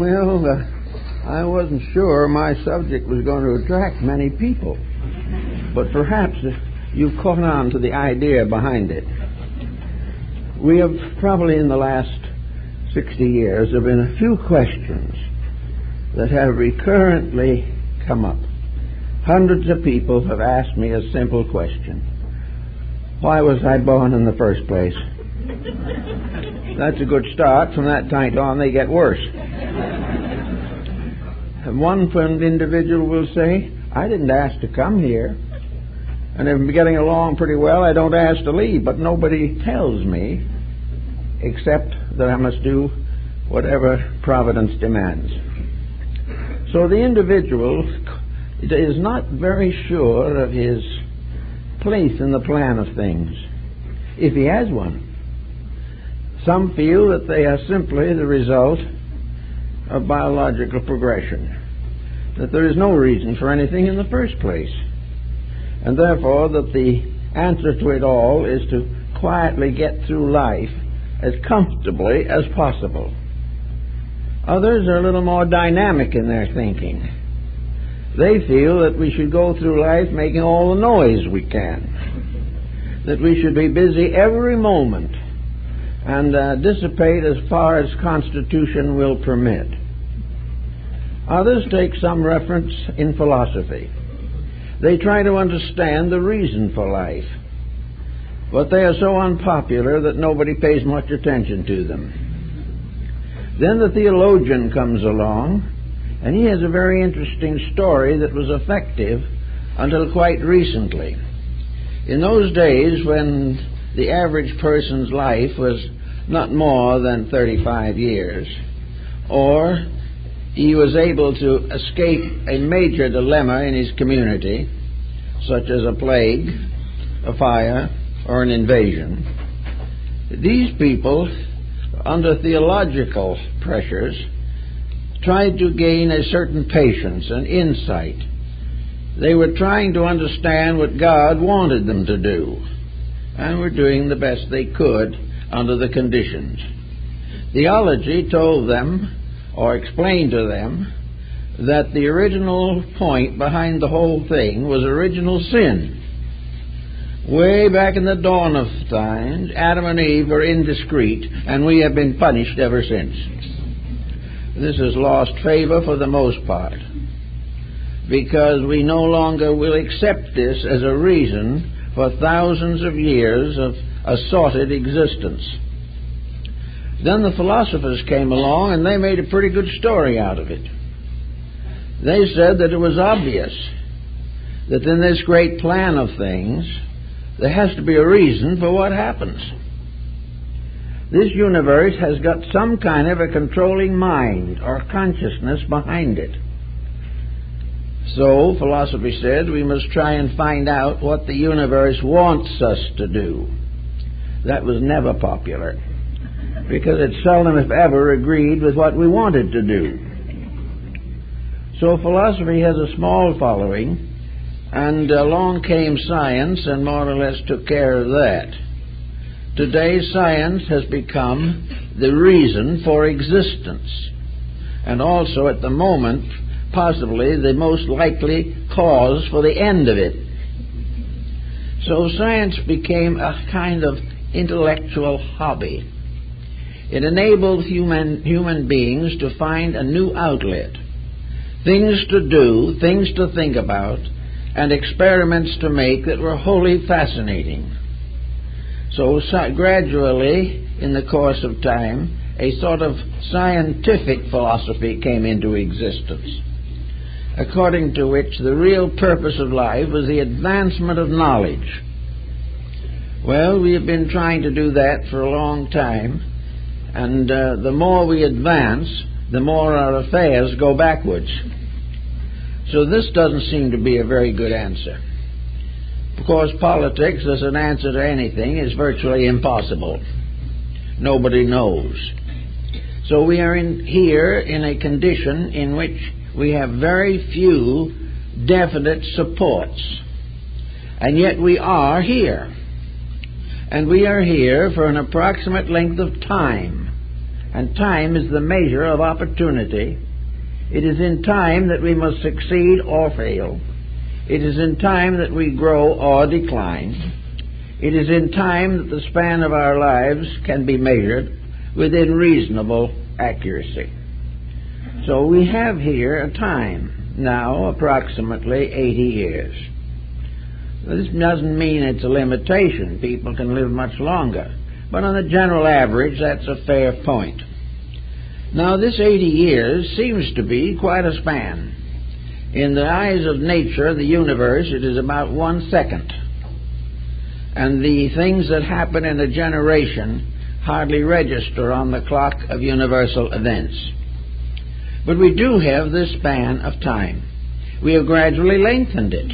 Well, I wasn't sure my subject was going to attract many people, but perhaps you've caught on to the idea behind it. We have probably in the last 60 years there have been a few questions that have recurrently come up. Hundreds of people have asked me a simple question. Why was I born in the first place? That's a good start. From that time on, they get worse. One individual will say, I didn't ask to come here. And if I'm getting along pretty well, I don't ask to leave. But nobody tells me except that I must do whatever Providence demands. So the individual is not very sure of his place in the plan of things, if he has one. Some feel that they are simply the result of biological progression, that there is no reason for anything in the first place, and therefore that the answer to it all is to quietly get through life as comfortably as possible. Others are a little more dynamic in their thinking. They feel that we should go through life making all the noise we can, that we should be busy every moment and dissipate as far as Constitution will permit. Others take some reference in philosophy. They try to understand the reason for life, but they are so unpopular that nobody pays much attention to them. Then the theologian comes along, and he has a very interesting story that was effective until quite recently. In those days when the average person's life was not more than 35 years, or he was able to escape a major dilemma in his community, such as a plague, a fire, or an invasion, these people, under theological pressures, tried to gain a certain patience and insight. They were trying to understand what God wanted them to do, and were doing the best they could under the conditions. Theology told them, or explained to them, that the original point behind the whole thing was original sin. Way back in the dawn of times, Adam and Eve were indiscreet, and we have been punished ever since. This has lost favor for the most part, because we no longer will accept this as a reason for thousands of years of assorted existence. Then the philosophers came along, and they made a pretty good story out of it. They said that it was obvious that in this great plan of things, there has to be a reason for what happens. This universe has got some kind of a controlling mind or consciousness behind it. So, philosophy said, we must try and find out what the universe wants us to do. That was never popular, because it seldom, if ever, agreed with what we wanted to do. So philosophy has a small following, and along came science and more or less took care of that. Today, science has become the reason for existence, and also at the moment, possibly the most likely cause for the end of it. So science became a kind of intellectual hobby. It enabled human beings to find a new outlet, things to do, things to think about, and experiments to make that were wholly fascinating. So gradually, in the course of time, a sort of scientific philosophy came into existence, according to which the real purpose of life was the advancement of knowledge. Well, we have been trying to do that for a long time, and the more we advance, the more our affairs go backwards. So this doesn't seem to be a very good answer. Of course, politics as an answer to anything is virtually impossible. Nobody knows. So we are here in a condition in which we have very few definite supports. And yet we are here. And we are here for an approximate length of time, And time is the measure of opportunity. It is in time that we must succeed or fail. It is in time that we grow or decline. It is in time that the span of our lives can be measured within reasonable accuracy. So we have here a time, now approximately 80 years. This doesn't mean it's a limitation. People can live much longer. But on a general average, that's a fair point. Now, this 80 years seems to be quite a span. In the eyes of nature, the universe, it is about 1 second. And the things that happen in a generation hardly register on the clock of universal events. But we do have this span of time. We have gradually lengthened it.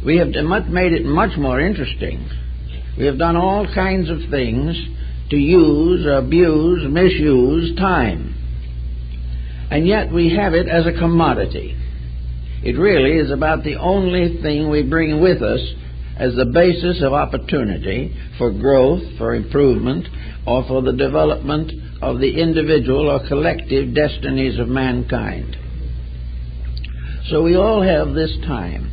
We have made it much more interesting. We have done all kinds of things to use, abuse, misuse time. And yet we have it as a commodity. It really is about the only thing we bring with us as the basis of opportunity for growth, for improvement, or for the development of the individual or collective destinies of mankind. So we all have this time.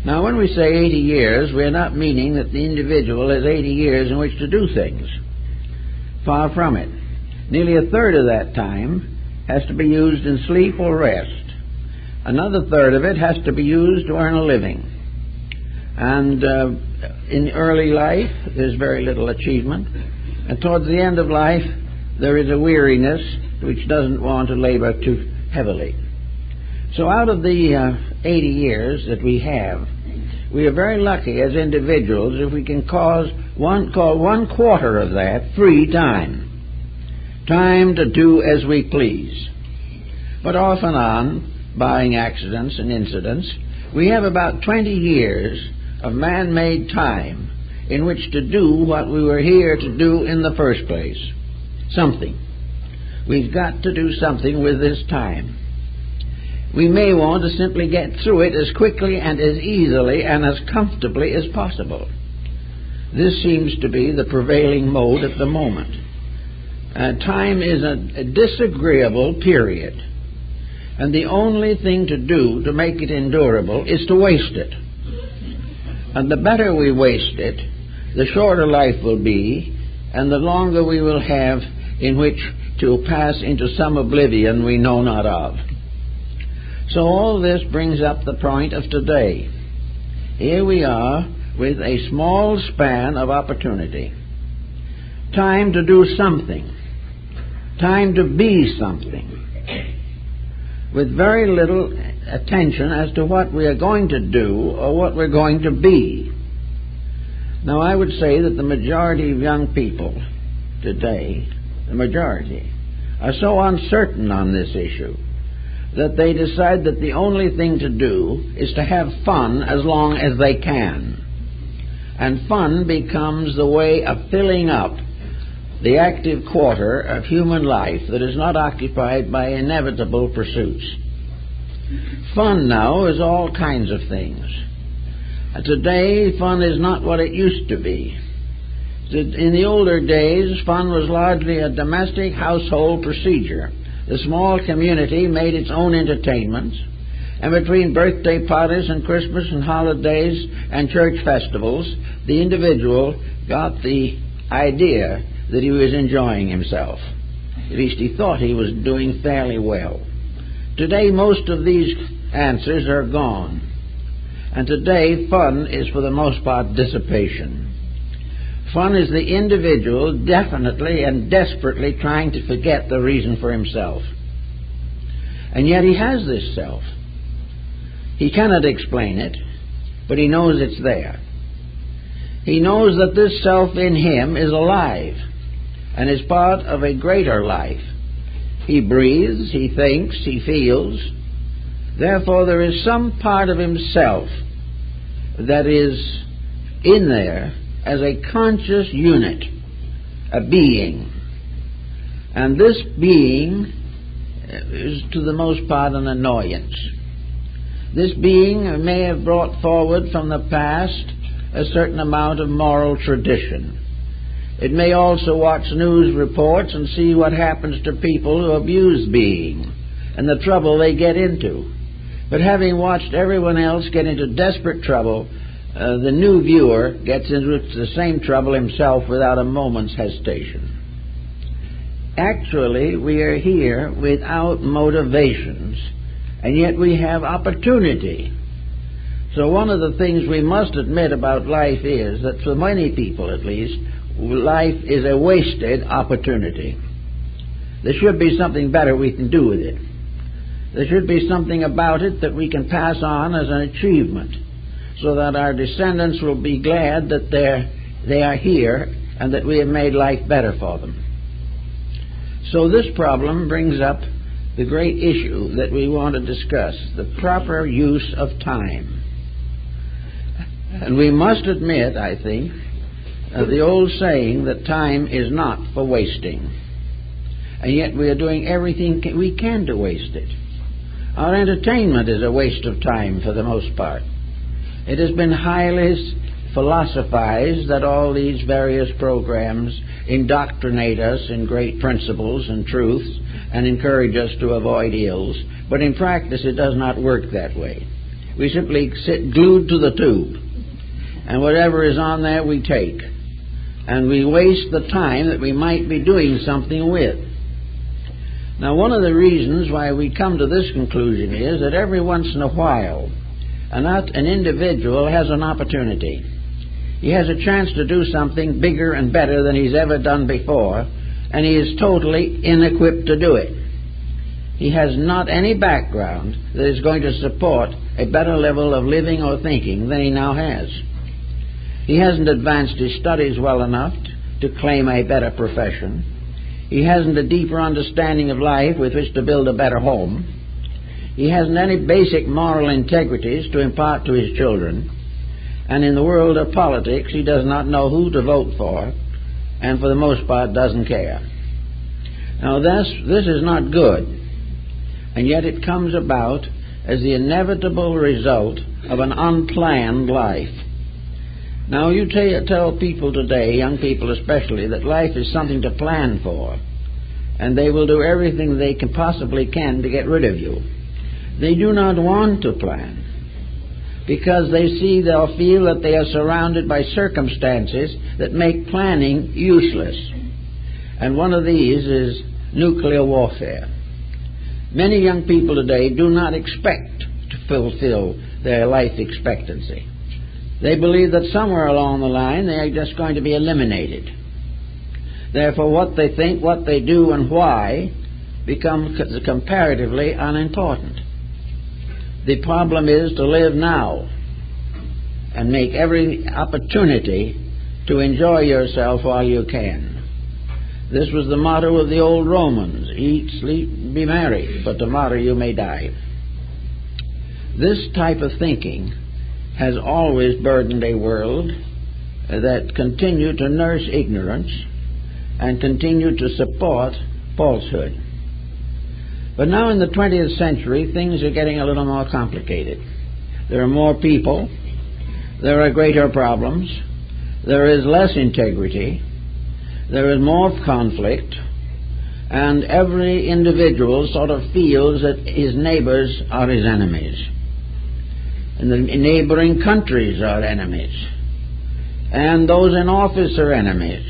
Now, when we say 80 years, we're not meaning that the individual has 80 years in which to do things. Far from it. Nearly a third of that time has to be used in sleep or rest. Another third of it has to be used to earn a living. And in early life, there's very little achievement. And towards the end of life, there is a weariness which doesn't want to labor too heavily. So out of the 80 years that we have, we are very lucky as individuals if we can call 1/4 of that free time. Time to do as we please. But off and on, barring accidents and incidents, we have about 20 years of man-made time in which to do what we were here to do in the first place. Something. We've got to do something with this time. We may want to simply get through it as quickly and as easily and as comfortably as possible. This seems to be the prevailing mode at the moment. Time is a disagreeable period, and the only thing to do to make it endurable is to waste it. And the better we waste it, the shorter life will be, and the longer we will have in which to pass into some oblivion we know not of. So all this brings up the point of today. Here we are with a small span of opportunity. Time to do something. Time to be something. With very little attention as to what we are going to do or what we're going to be. Now, I would say that the majority of young people today, the majority, are so uncertain on this issue that they decide that the only thing to do is to have fun as long as they can. And fun becomes the way of filling up the active quarter of human life that is not occupied by inevitable pursuits. Fun now is all kinds of things. Today, fun is not what it used to be. In the older days, fun was largely a domestic household procedure. The small community made its own entertainments, and between birthday parties and Christmas and holidays and church festivals, the individual got the idea that he was enjoying himself. At least he thought he was doing fairly well. Today, most of these answers are gone, and today fun is for the most part dissipation. Fun is the individual definitely and desperately trying to forget the reason for himself. And yet he has this self. He cannot explain it, but he knows it's there. He knows that this self in him is alive and is part of a greater life. He breathes, he thinks, he feels. Therefore, there is some part of himself that is in there as a conscious unit, a being. And this being is to the most part an annoyance. This being may have brought forward from the past a certain amount of moral tradition. It may also watch news reports and see what happens to people who abuse being and the trouble they get into. But having watched everyone else get into desperate trouble, the new viewer gets into the same trouble himself without a moment's hesitation. Actually, we are here without motivations, and yet we have opportunity. So one of the things we must admit about life is that for many people at least, life is a wasted opportunity. There should be something better we can do with it. There should be something about it that we can pass on as an achievement, so that our descendants will be glad that they are here and that we have made life better for them. So this problem brings up the great issue that we want to discuss, the proper use of time. And we must admit, I think, the old saying that time is not for wasting. And yet we are doing everything we can to waste it. Our entertainment is a waste of time for the most part. It has been highly philosophized that all these various programs indoctrinate us in great principles and truths and encourage us to avoid ills. But in practice it does not work that way. We simply sit glued to the tube, and whatever is on there we take. And we waste the time that we might be doing something with. Now, one of the reasons why we come to this conclusion is that every once in a while an individual has an opportunity. He has a chance to do something bigger and better than he's ever done before, and he is totally inequipped to do it. He has not any background that is going to support a better level of living or thinking than he now has. He hasn't advanced his studies well enough to claim a better profession. He hasn't a deeper understanding of life with which to build a better home. He hasn't any basic moral integrities to impart to his children. And in the world of politics, he does not know who to vote for, and for the most part doesn't care. Now this is not good, and yet it comes about as the inevitable result of an unplanned life. Now you tell people today, young people especially, that life is something to plan for, and they will do everything they can possibly to get rid of you. They do not want to plan, because they'll feel that they are surrounded by circumstances that make planning useless. And one of these is nuclear warfare. Many young people today do not expect to fulfill their life expectancy. They believe that somewhere along the line they are just going to be eliminated. Therefore, what they think, what they do, and why become comparatively unimportant. The problem is to live now and make every opportunity to enjoy yourself while you can. This was the motto of the old Romans: eat, sleep, be merry, but tomorrow you may die. This type of thinking has always burdened a world that continued to nurse ignorance and continued to support falsehood. But now in the 20th century, things are getting a little more complicated. There are more people, there are greater problems, there is less integrity, there is more conflict, and every individual sort of feels that his neighbors are his enemies. And the neighboring countries are enemies. And those in office are enemies.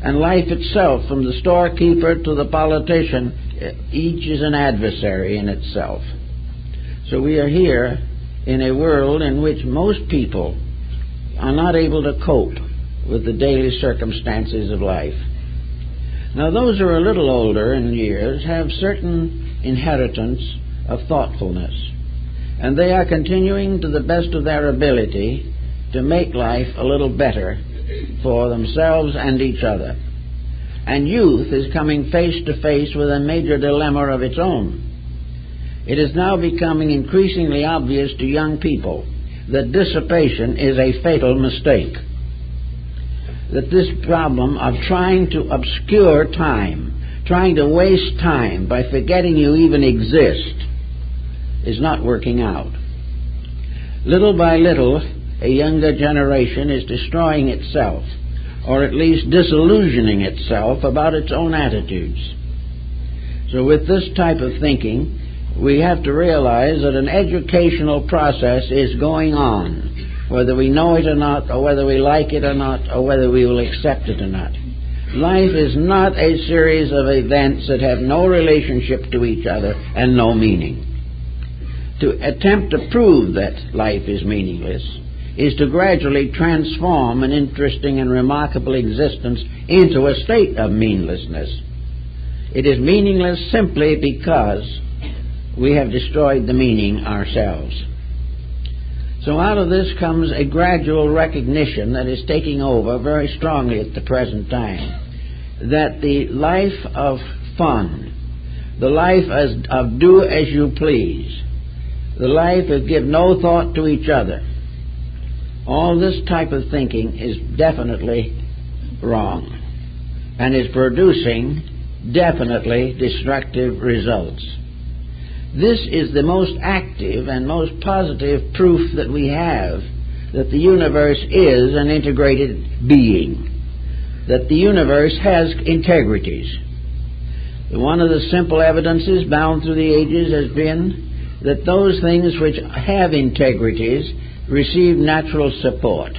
And life itself, from the storekeeper to the politician, each is an adversary in itself. So we are here in a world in which most people are not able to cope with the daily circumstances of life. Now those who are a little older in years have certain inheritance of thoughtfulness, and they are continuing to the best of their ability to make life a little better for themselves and each other. And youth is coming face to face with a major dilemma of its own. It is now becoming increasingly obvious to young people that dissipation is a fatal mistake. That this problem of trying to obscure time, trying to waste time by forgetting you even exist, is not working out. Little by little, a younger generation is destroying itself, or at least disillusioning itself about its own attitudes. So with this type of thinking, we have to realize that an educational process is going on, whether we know it or not, or whether we like it or not, or whether we will accept it or not. Life is not a series of events that have no relationship to each other and no meaning. To attempt to prove that life is meaningless is to gradually transform an interesting and remarkable existence into a state of meaninglessness. It is meaningless simply because we have destroyed the meaning ourselves. So out of this comes a gradual recognition that is taking over very strongly at the present time, that the life of fun, the life of do as you please, the life of give no thought to each other, all this type of thinking is definitely wrong and is producing definitely destructive results. This is the most active and most positive proof that we have that the universe is an integrated being, that the universe has integrities. One of the simple evidences bound through the ages has been that those things which have integrities receive natural support.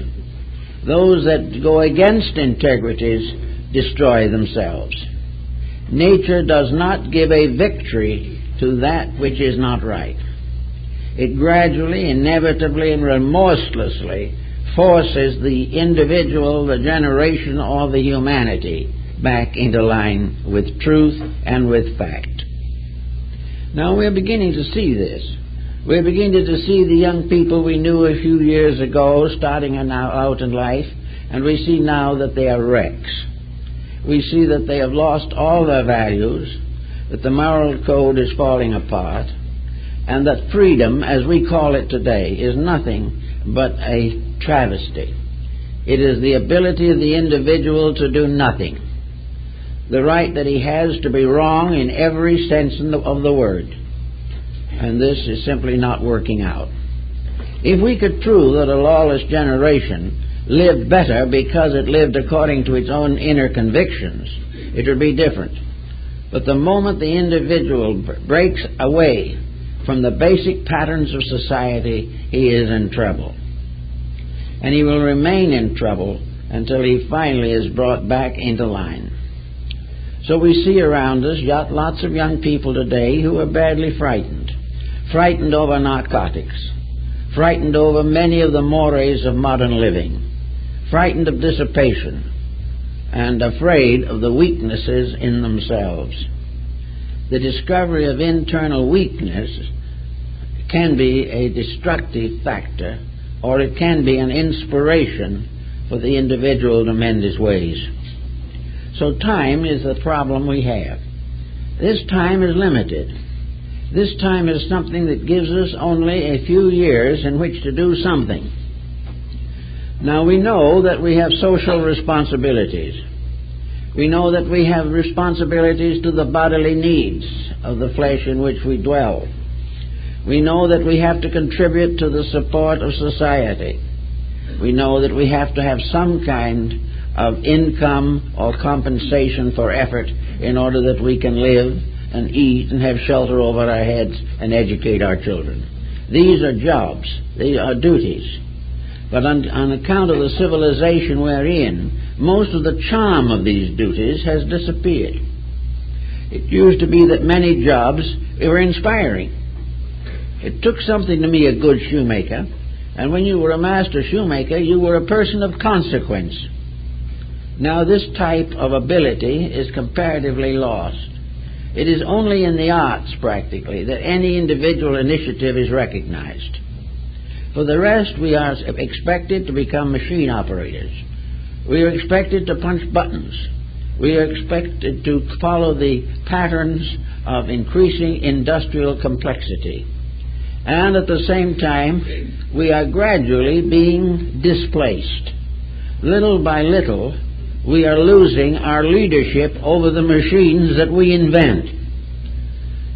Those that go against integrities destroy themselves. Nature does not give a victory to that which is not right. It gradually, inevitably, and remorselessly forces the individual, the generation, or the humanity back into line with truth and with fact. Now we're beginning to see this. We're beginning to see the young people we knew a few years ago starting out in life, and we see now that they are wrecks. We see that they have lost all their values, that the moral code is falling apart, and that freedom, as we call it today, is nothing but a travesty. It is the ability of the individual to do nothing, the right that he has to be wrong in every sense of the word. And this is simply not working out. If we could prove that a lawless generation lived better because it lived according to its own inner convictions, it would be different. But the moment the individual breaks away from the basic patterns of society, he is in trouble. And he will remain in trouble until he finally is brought back into line. So we see around us lots of young people today who are badly frightened. Frightened over narcotics. Frightened over many of the mores of modern living. Frightened of dissipation. And afraid of the weaknesses in themselves. The discovery of internal weakness can be a destructive factor, or it can be an inspiration for the individual to mend his ways. So time is the problem we have. This time is limited. This time is something that gives us only a few years in which to do something. Now we know that we have social responsibilities. We know that we have responsibilities to the bodily needs of the flesh in which we dwell. We know that we have to contribute to the support of society. We know that we have to have some kind of income or compensation for effort in order that we can live and eat and have shelter over our heads and educate our children. These are jobs. These are duties. But on account of the civilization we're in, most of the charm of these duties has disappeared. It used to be that many jobs were inspiring. It took something to be a good shoemaker, and when you were a master shoemaker, you were a person of consequence. Now this type of ability is comparatively lost. It is only in the arts, practically, that any individual initiative is recognized. For the rest, we are expected to become machine operators. We are expected to punch buttons. We are expected to follow the patterns of increasing industrial complexity. And at the same time, we are gradually being displaced. Little by little, we are losing our leadership over the machines that we invent.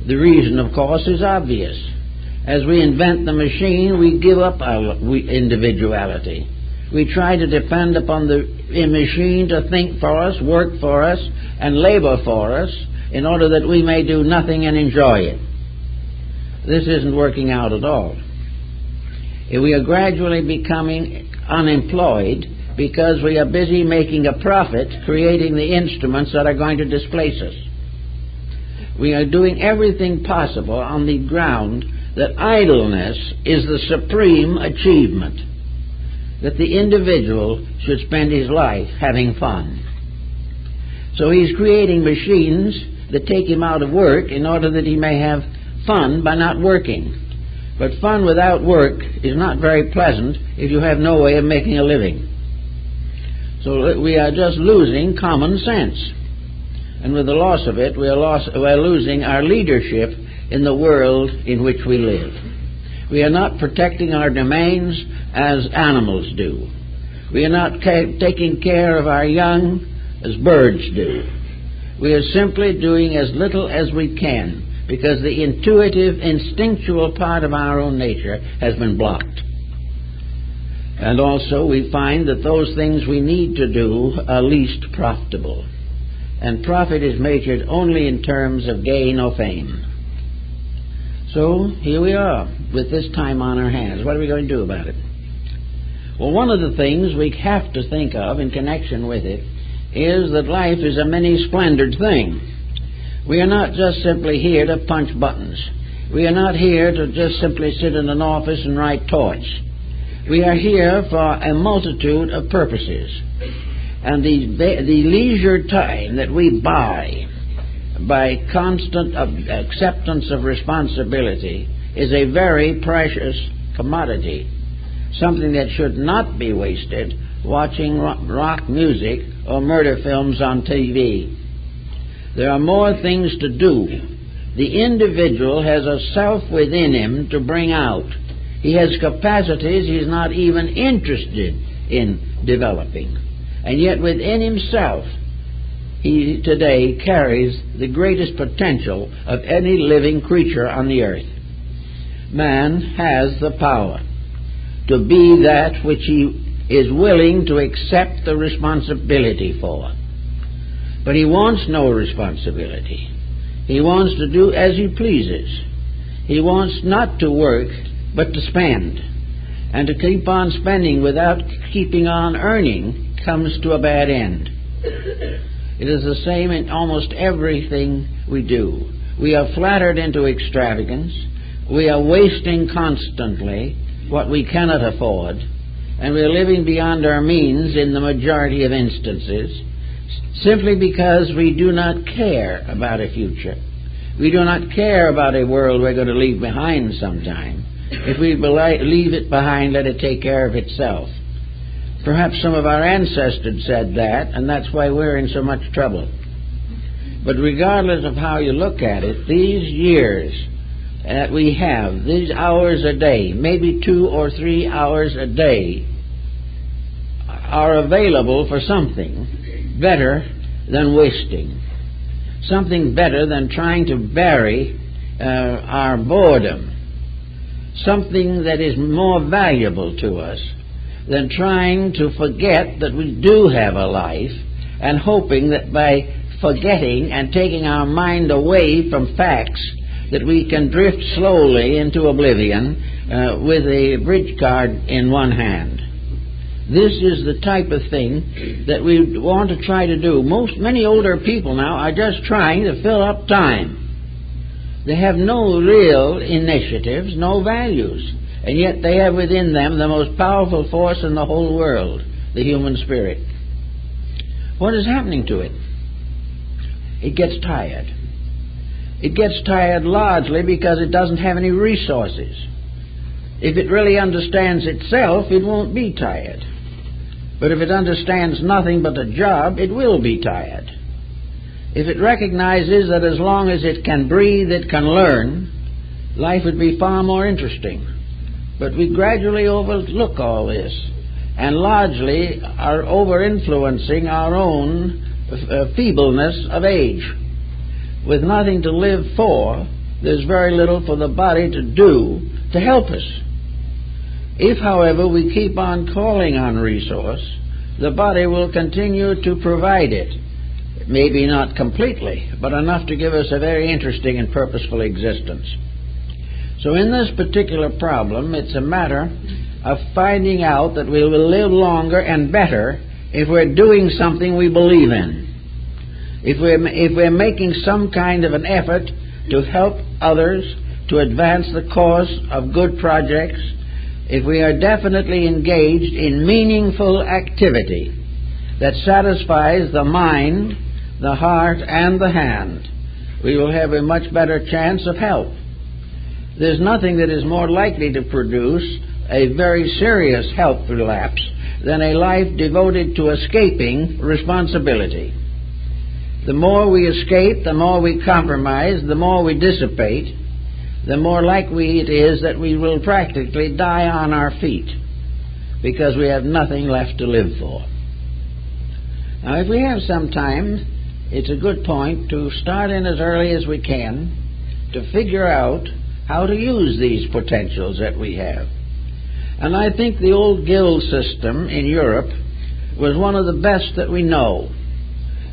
The reason, of course, is obvious. As we invent the machine, we give up our individuality. We try to depend upon the machine to think for us, work for us, and labor for us in order that we may do nothing and enjoy it. This isn't working out at all. We are gradually becoming unemployed because we are busy making a profit, creating the instruments that are going to displace us. We are doing everything possible on the ground that idleness is the supreme achievement, that the individual should spend his life having fun. So he's creating machines that take him out of work in order that he may have fun by not working. But fun without work is not very pleasant if you have no way of making a living. So we are just losing common sense. And with the loss of it, we are losing our leadership in the world in which we live. We are not protecting our domains as animals do. We are not taking care of our young as birds do. We are simply doing as little as we can because the intuitive, instinctual part of our own nature has been blocked. And also we find that those things we need to do are least profitable. And profit is measured only in terms of gain or fame. So here we are with this time on our hands. What are we going to do about it? Well, one of the things we have to think of in connection with it is that life is a many-splendored thing. We are not just simply here to punch buttons. We are not here to just simply sit in an office and write torts. We are here for a multitude of purposes. And the leisure time that we buy by constant acceptance of responsibility is a very precious commodity, something that should not be wasted watching rock music or murder films on TV. There are more things to do. The individual has a self within him to bring out. He has capacities he's not even interested in developing. And yet within himself, he today carries the greatest potential of any living creature on the earth. Man has the power to be that which he is willing to accept the responsibility for. But he wants no responsibility. He wants to do as he pleases. He wants not to work, but to spend. And to keep on spending without keeping on earning comes to a bad end. It is the same in almost everything we do. We are flattered into extravagance. We are wasting constantly what we cannot afford. And we are living beyond our means in the majority of instances, simply because we do not care about a future. We do not care about a world we're going to leave behind sometime. If we leave it behind, let it take care of itself. Perhaps some of our ancestors said that, and that's why we're in so much trouble. But regardless of how you look at it, these years that we have, these hours a day, maybe 2 or 3 hours a day, are available for something better than wasting, something better than trying to bury our boredom, something that is more valuable to us than trying to forget that we do have a life and hoping that by forgetting and taking our mind away from facts that we can drift slowly into oblivion with a bridge card in one hand. This is the type of thing that we want to try to do. Many older people now are just trying to fill up time. They have no real initiatives, no values. And yet they have within them the most powerful force in the whole world, the human spirit. What is happening to it? It gets tired. It gets tired largely because it doesn't have any resources. If it really understands itself, it won't be tired. But if it understands nothing but a job, it will be tired. If it recognizes that as long as it can breathe, it can learn, life would be far more interesting. But we gradually overlook all this and largely are over-influencing our own feebleness of age. With nothing to live for, there's very little for the body to do to help us. If, however, we keep on calling on resource, the body will continue to provide it. Maybe not completely, but enough to give us a very interesting and purposeful existence. So in this particular problem, it's a matter of finding out that we will live longer and better if we're doing something we believe in. If we're making some kind of an effort to help others, to advance the cause of good projects, if we are definitely engaged in meaningful activity that satisfies the mind, the heart, and the hand, we will have a much better chance of help. There's nothing that is more likely to produce a very serious health relapse than a life devoted to escaping responsibility. The more we escape, the more we compromise, the more we dissipate, the more likely it is that we will practically die on our feet because we have nothing left to live for. Now, if we have some time, it's a good point to start in as early as we can to figure out how to use these potentials that we have. And I think the old guild system in Europe was one of the best that we know.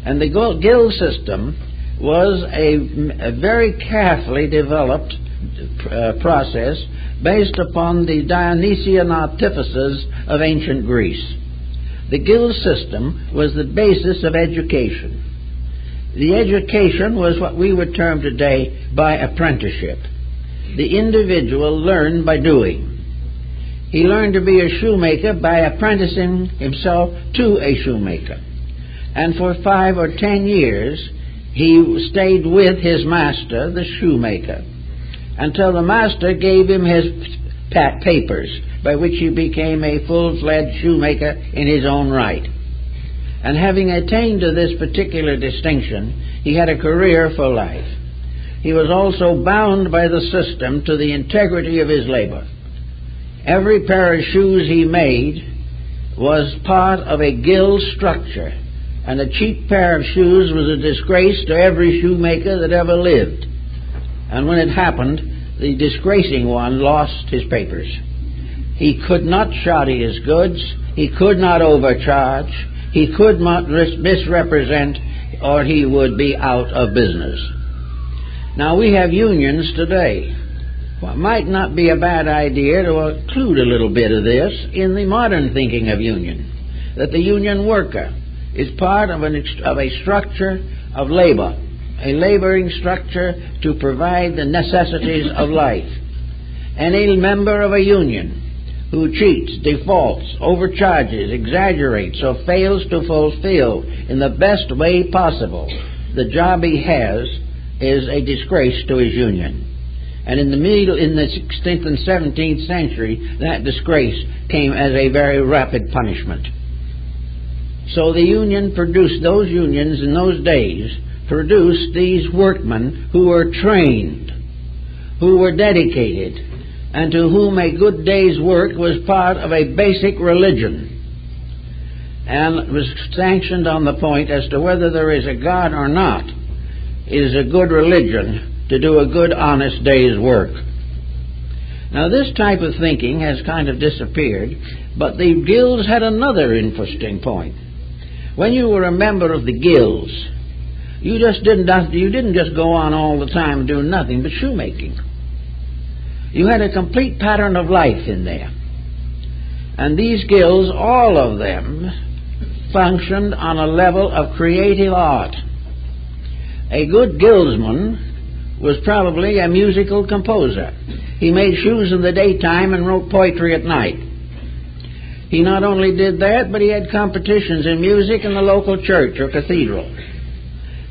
And the guild system was a very carefully developed process based upon the Dionysian artifices of ancient Greece. The guild system was the basis of education. The education was what we would term today by apprenticeship. The individual learned by doing. He learned to be a shoemaker by apprenticing himself to a shoemaker. And for 5 or 10 years, he stayed with his master, the shoemaker, until the master gave him his papers, by which he became a full-fledged shoemaker in his own right. And having attained to this particular distinction, he had a career for life. He was also bound by the system to the integrity of his labor. Every pair of shoes he made was part of a guild structure, and a cheap pair of shoes was a disgrace to every shoemaker that ever lived. And when it happened, the disgracing one lost his papers. He could not shoddy his goods, he could not overcharge, he could not misrepresent, or he would be out of business. Now, we have unions today. Well, it might not be a bad idea to include a little bit of this in the modern thinking of union, that the union worker is part of a structure of labor, a laboring structure to provide the necessities of life. Any member of a union who cheats, defaults, overcharges, exaggerates, or fails to fulfill in the best way possible the job he has is a disgrace to his union. And in the 16th and 17th century, that disgrace came as a very rapid punishment. So the union produced, those unions in those days produced these workmen who were trained, who were dedicated, and to whom a good day's work was part of a basic religion, and was sanctioned on the point as to whether there is a God or not. It is a good religion to do a good, honest day's work. Now, this type of thinking has kind of disappeared, but the guilds had another interesting point. When you were a member of the guilds, you didn't just go on all the time doing nothing but shoemaking. You had a complete pattern of life in there. And these guilds, all of them, functioned on a level of creative art. A good guildsman was probably a musical composer. He made shoes in the daytime and wrote poetry at night. He not only did that, but he had competitions in music in the local church or cathedral.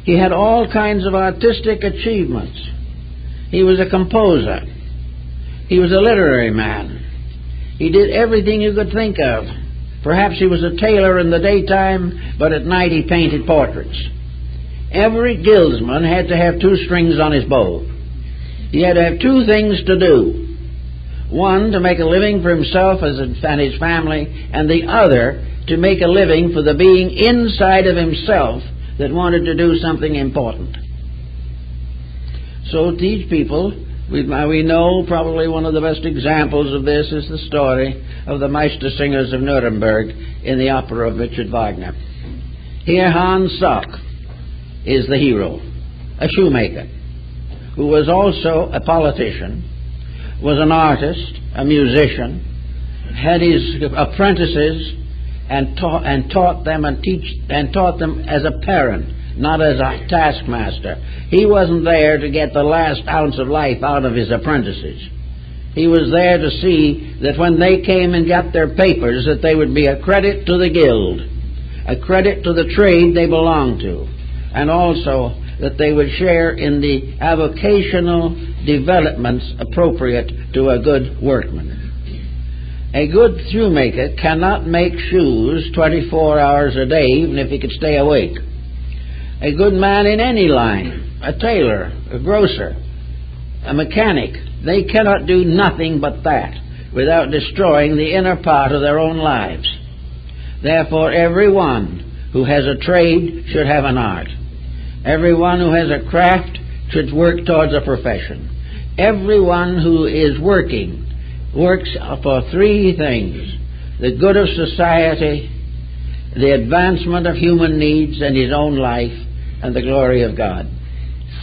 He had all kinds of artistic achievements. He was a composer. He was a literary man. He did everything you could think of. Perhaps he was a tailor in the daytime, but at night he painted portraits. Every guildsman had to have 2 strings on his bow. He had to have 2 things to do. One, to make a living for himself and his family, and the other, to make a living for the being inside of himself that wanted to do something important. So these people We know probably one of the best examples of this is the story of the Meistersingers of Nuremberg in the opera of Richard Wagner. Here Hans Sachs is the hero, a shoemaker, who was also a politician, was an artist, a musician, had his apprentices and taught them as a parent, not as a taskmaster. He wasn't there to get the last ounce of life out of his apprentices. He was there to see that when they came and got their papers, that they would be a credit to the guild, a credit to the trade they belonged to, and also that they would share in the avocational developments appropriate to a good workman. A good shoemaker cannot make shoes 24 hours a day, even if he could stay awake. A good man in any line, a tailor, a grocer, a mechanic, they cannot do nothing but that without destroying the inner part of their own lives. Therefore, everyone who has a trade should have an art. Everyone who has a craft should work towards a profession. Everyone who is working works for three things: the good of society, the advancement of human needs and his own life, and the glory of God.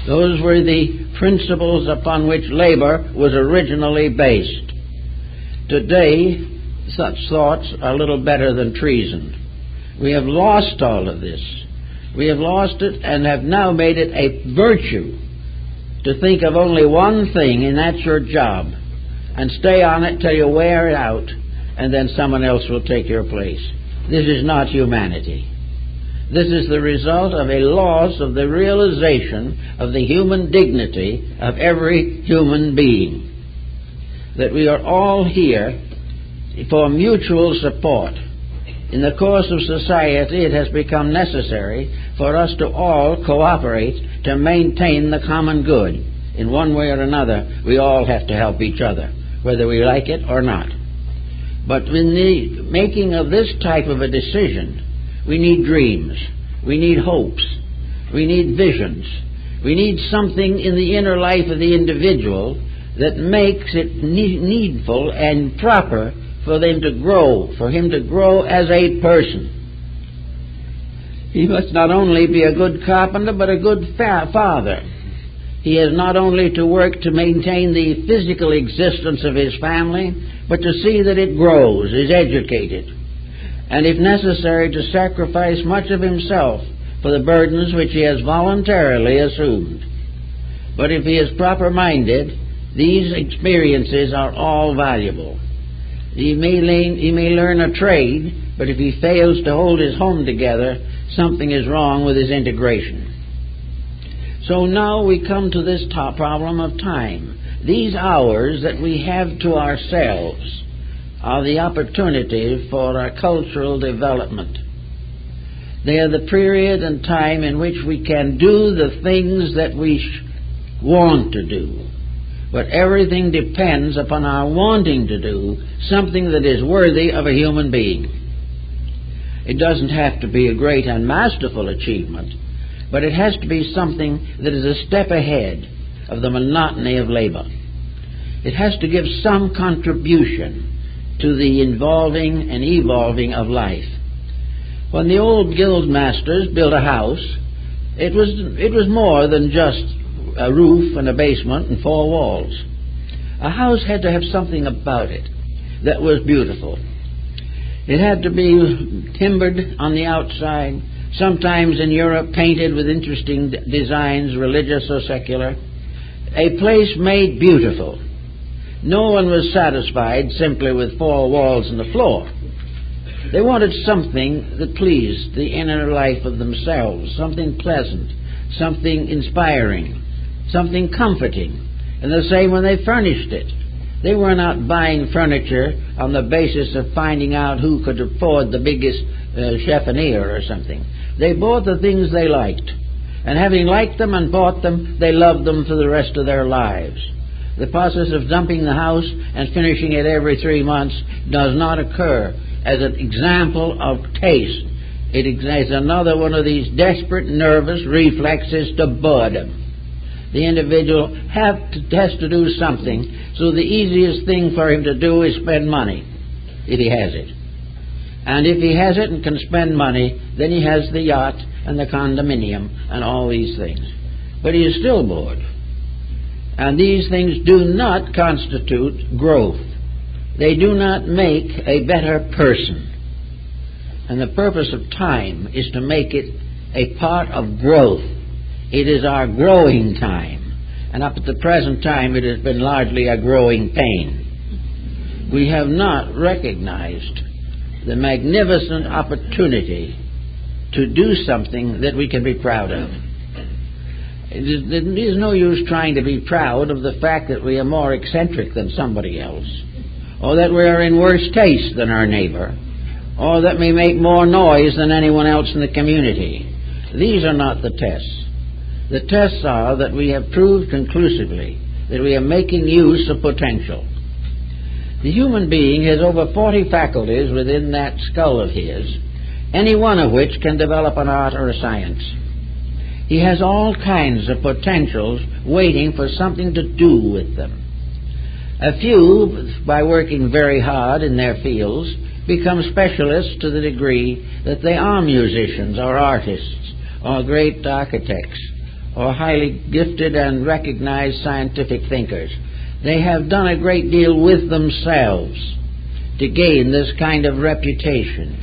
Those were the principles upon which labor was originally based. Today, such thoughts are little better than treason. We have lost all of this. We have lost it and have now made it a virtue to think of only one thing, and that's your job, and stay on it till you wear it out, and then someone else will take your place. This is not humanity. This is the result of a loss of the realization of the human dignity of every human being. That we are all here for mutual support. In the course of society, it has become necessary for us to all cooperate to maintain the common good. In one way or another, we all have to help each other, whether we like it or not. But in the making of this type of a decision, we need dreams, we need hopes, we need visions, we need something in the inner life of the individual that makes it needful and proper for them to grow, for him to grow as a person. He must not only be a good carpenter, but a good father. He has not only to work to maintain the physical existence of his family, but to see that it grows, is educated, and if necessary to sacrifice much of himself for the burdens which he has voluntarily assumed. But if he is proper-minded, these experiences are all valuable. He may learn a trade, but if he fails to hold his home together, something is wrong with his integration. So now we come to this problem of time. These hours that we have to ourselves are the opportunity for our cultural development. They are the period and time in which we can do the things that we want to do. But everything depends upon our wanting to do something that is worthy of a human being. It doesn't have to be a great and masterful achievement, but it has to be something that is a step ahead of the monotony of labor. It has to give some contribution to the involving and evolving of life. When the old guild masters built a house, it was more than just a roof and a basement and four walls. A house had to have something about it that was beautiful. It had to be timbered on the outside, sometimes in Europe painted with interesting designs, religious or secular. A place made beautiful. No one was satisfied simply with four walls and the floor. They wanted something that pleased the inner life of themselves, something pleasant, something inspiring, something comforting. And the same when they furnished it. They were not buying furniture on the basis of finding out who could afford the biggest chiffonier or something. They bought the things they liked. And having liked them and bought them, they loved them for the rest of their lives. The process of dumping the house and finishing it every 3 months does not occur as an example of taste. It is another one of these desperate, nervous reflexes to boredom. the individual has to do something, so the easiest thing for him to do is spend money, if he has it. And if he has it and can spend money, then he has the yacht and the condominium and all these things. But he is still bored. And these things do not constitute growth. They do not make a better person. And the purpose of time is to make it a part of growth. It is our growing time. And up at the present time, it has been largely a growing pain. We have not recognized the magnificent opportunity to do something that we can be proud of. It is no use trying to be proud of the fact that we are more eccentric than somebody else, or that we are in worse taste than our neighbor, or that we make more noise than anyone else in the community. These are not the tests. The tests are that we have proved conclusively that we are making use of potential. The human being has over 40 faculties within that skull of his, any one of which can develop an art or a science. He has all kinds of potentials waiting for something to do with them. A few, by working very hard in their fields, become specialists to the degree that they are musicians or artists or great architects or highly gifted and recognized scientific thinkers. They have done a great deal with themselves to gain this kind of reputation.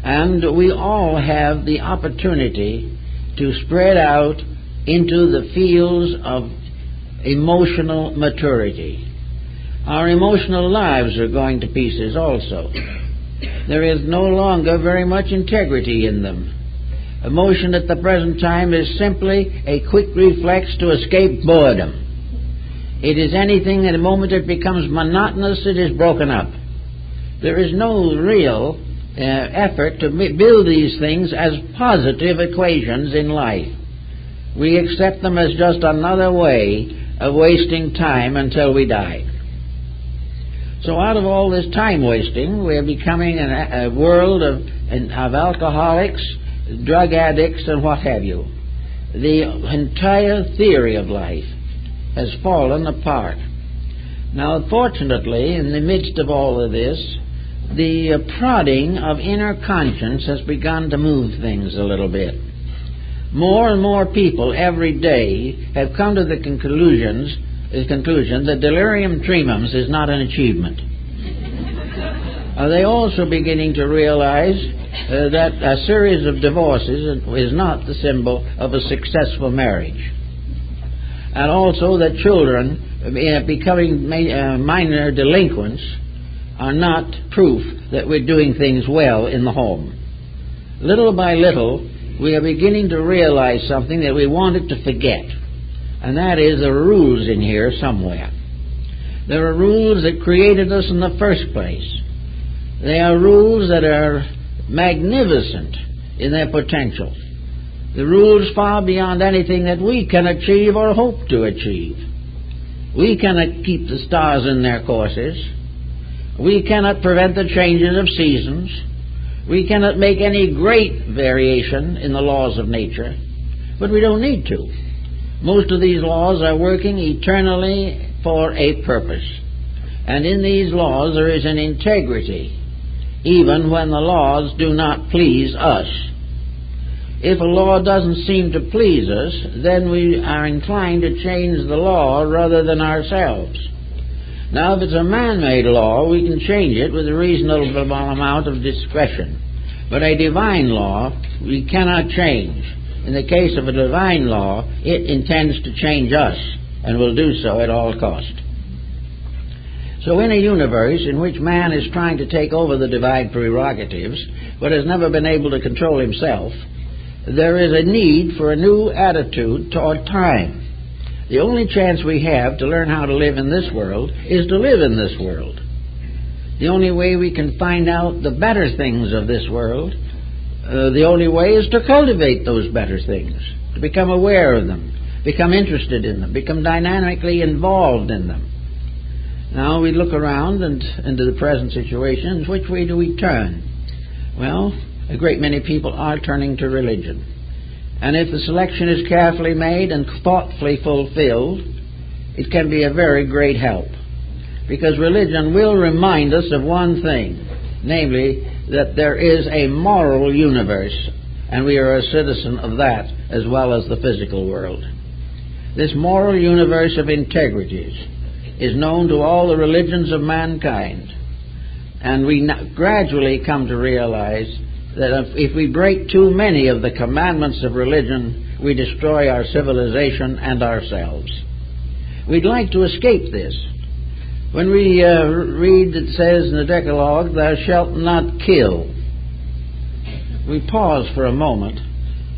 And we all have the opportunity to spread out into the fields of emotional maturity. Our emotional lives are going to pieces also. There is no longer very much integrity in them. Emotion at the present time is simply a quick reflex to escape boredom. It is anything, at the moment it becomes monotonous, it is broken up. There is no real effort to build these things as positive equations in life. We accept them as just another way of wasting time until we die. So out of all this time wasting, we are becoming a world of alcoholics, drug addicts, and what have you. The entire theory of life has fallen apart. Now, fortunately, in the midst of all of this, the prodding of inner conscience has begun to move things a little bit. More and more people every day have come to the conclusion that delirium tremens is not an achievement. Are they also beginning to realize that a series of divorces is not the symbol of a successful marriage? And also that children becoming minor delinquents are not proof that we're doing things well in the home. Little by little, we are beginning to realize something that we wanted to forget, and that is there are rules in here somewhere. There are rules that created us in the first place. They are rules that are magnificent in their potential. The rules far beyond anything that we can achieve or hope to achieve. We cannot keep the stars in their courses. We cannot prevent the changes of seasons. We cannot make any great variation in the laws of nature, but we don't need to. Most of these laws are working eternally for a purpose. And in these laws there is an integrity, even when the laws do not please us. If a law doesn't seem to please us, then we are inclined to change the law rather than ourselves. Now, if it's a man-made law, we can change it with a reasonable amount of discretion. But a divine law, we cannot change. In the case of a divine law, it intends to change us, and will do so at all cost. So in a universe in which man is trying to take over the divine prerogatives, but has never been able to control himself, there is a need for a new attitude toward time. The only chance we have to learn how to live in this world is to live in this world. The only way we can find out the better things of this world, the only way is to cultivate those better things, to become aware of them, become interested in them, become dynamically involved in them. Now we look around and into the present situations. Which way do we turn? Well, a great many people are turning to religion. And if the selection is carefully made and thoughtfully fulfilled, it can be a very great help. Because religion will remind us of one thing, namely that there is a moral universe, and we are a citizen of that as well as the physical world. This moral universe of integrities is known to all the religions of mankind, and we gradually come to realize that if we break too many of the commandments of religion, we destroy our civilization and ourselves. We'd like to escape this. When we read it says in the Decalogue, "Thou shalt not kill," we pause for a moment,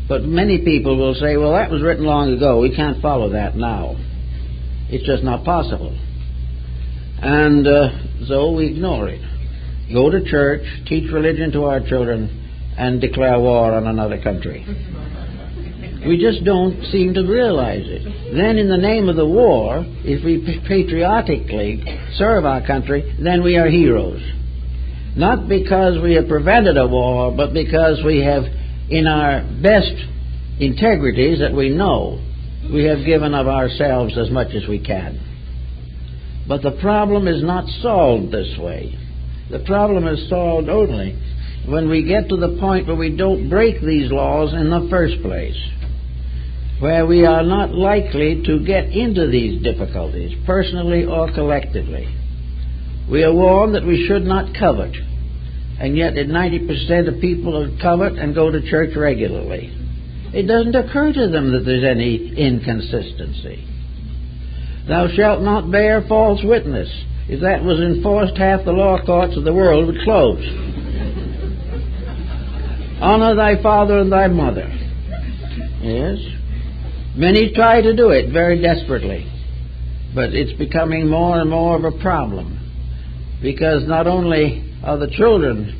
but many people will say, well, that was written long ago, we can't follow that now. It's just not possible. And so we ignore it. Go to church, teach religion to our children, and declare war on another country. We just don't seem to realize it. Then in the name of the war, if we patriotically serve our country, then we are heroes. Not because we have prevented a war, but because we have, in our best integrities that we know, we have given of ourselves as much as we can. But the problem is not solved this way. The problem is solved only when we get to the point where we don't break these laws in the first place, where we are not likely to get into these difficulties, personally or collectively. We are warned that we should not covet, and yet 90% of people covet and go to church regularly. It doesn't occur to them that there's any inconsistency. Thou shalt not bear false witness. If that was enforced, half the law courts of the world would close. Honor thy father and thy mother. Yes. Many try to do it very desperately, but it's becoming more and more of a problem, because not only are the children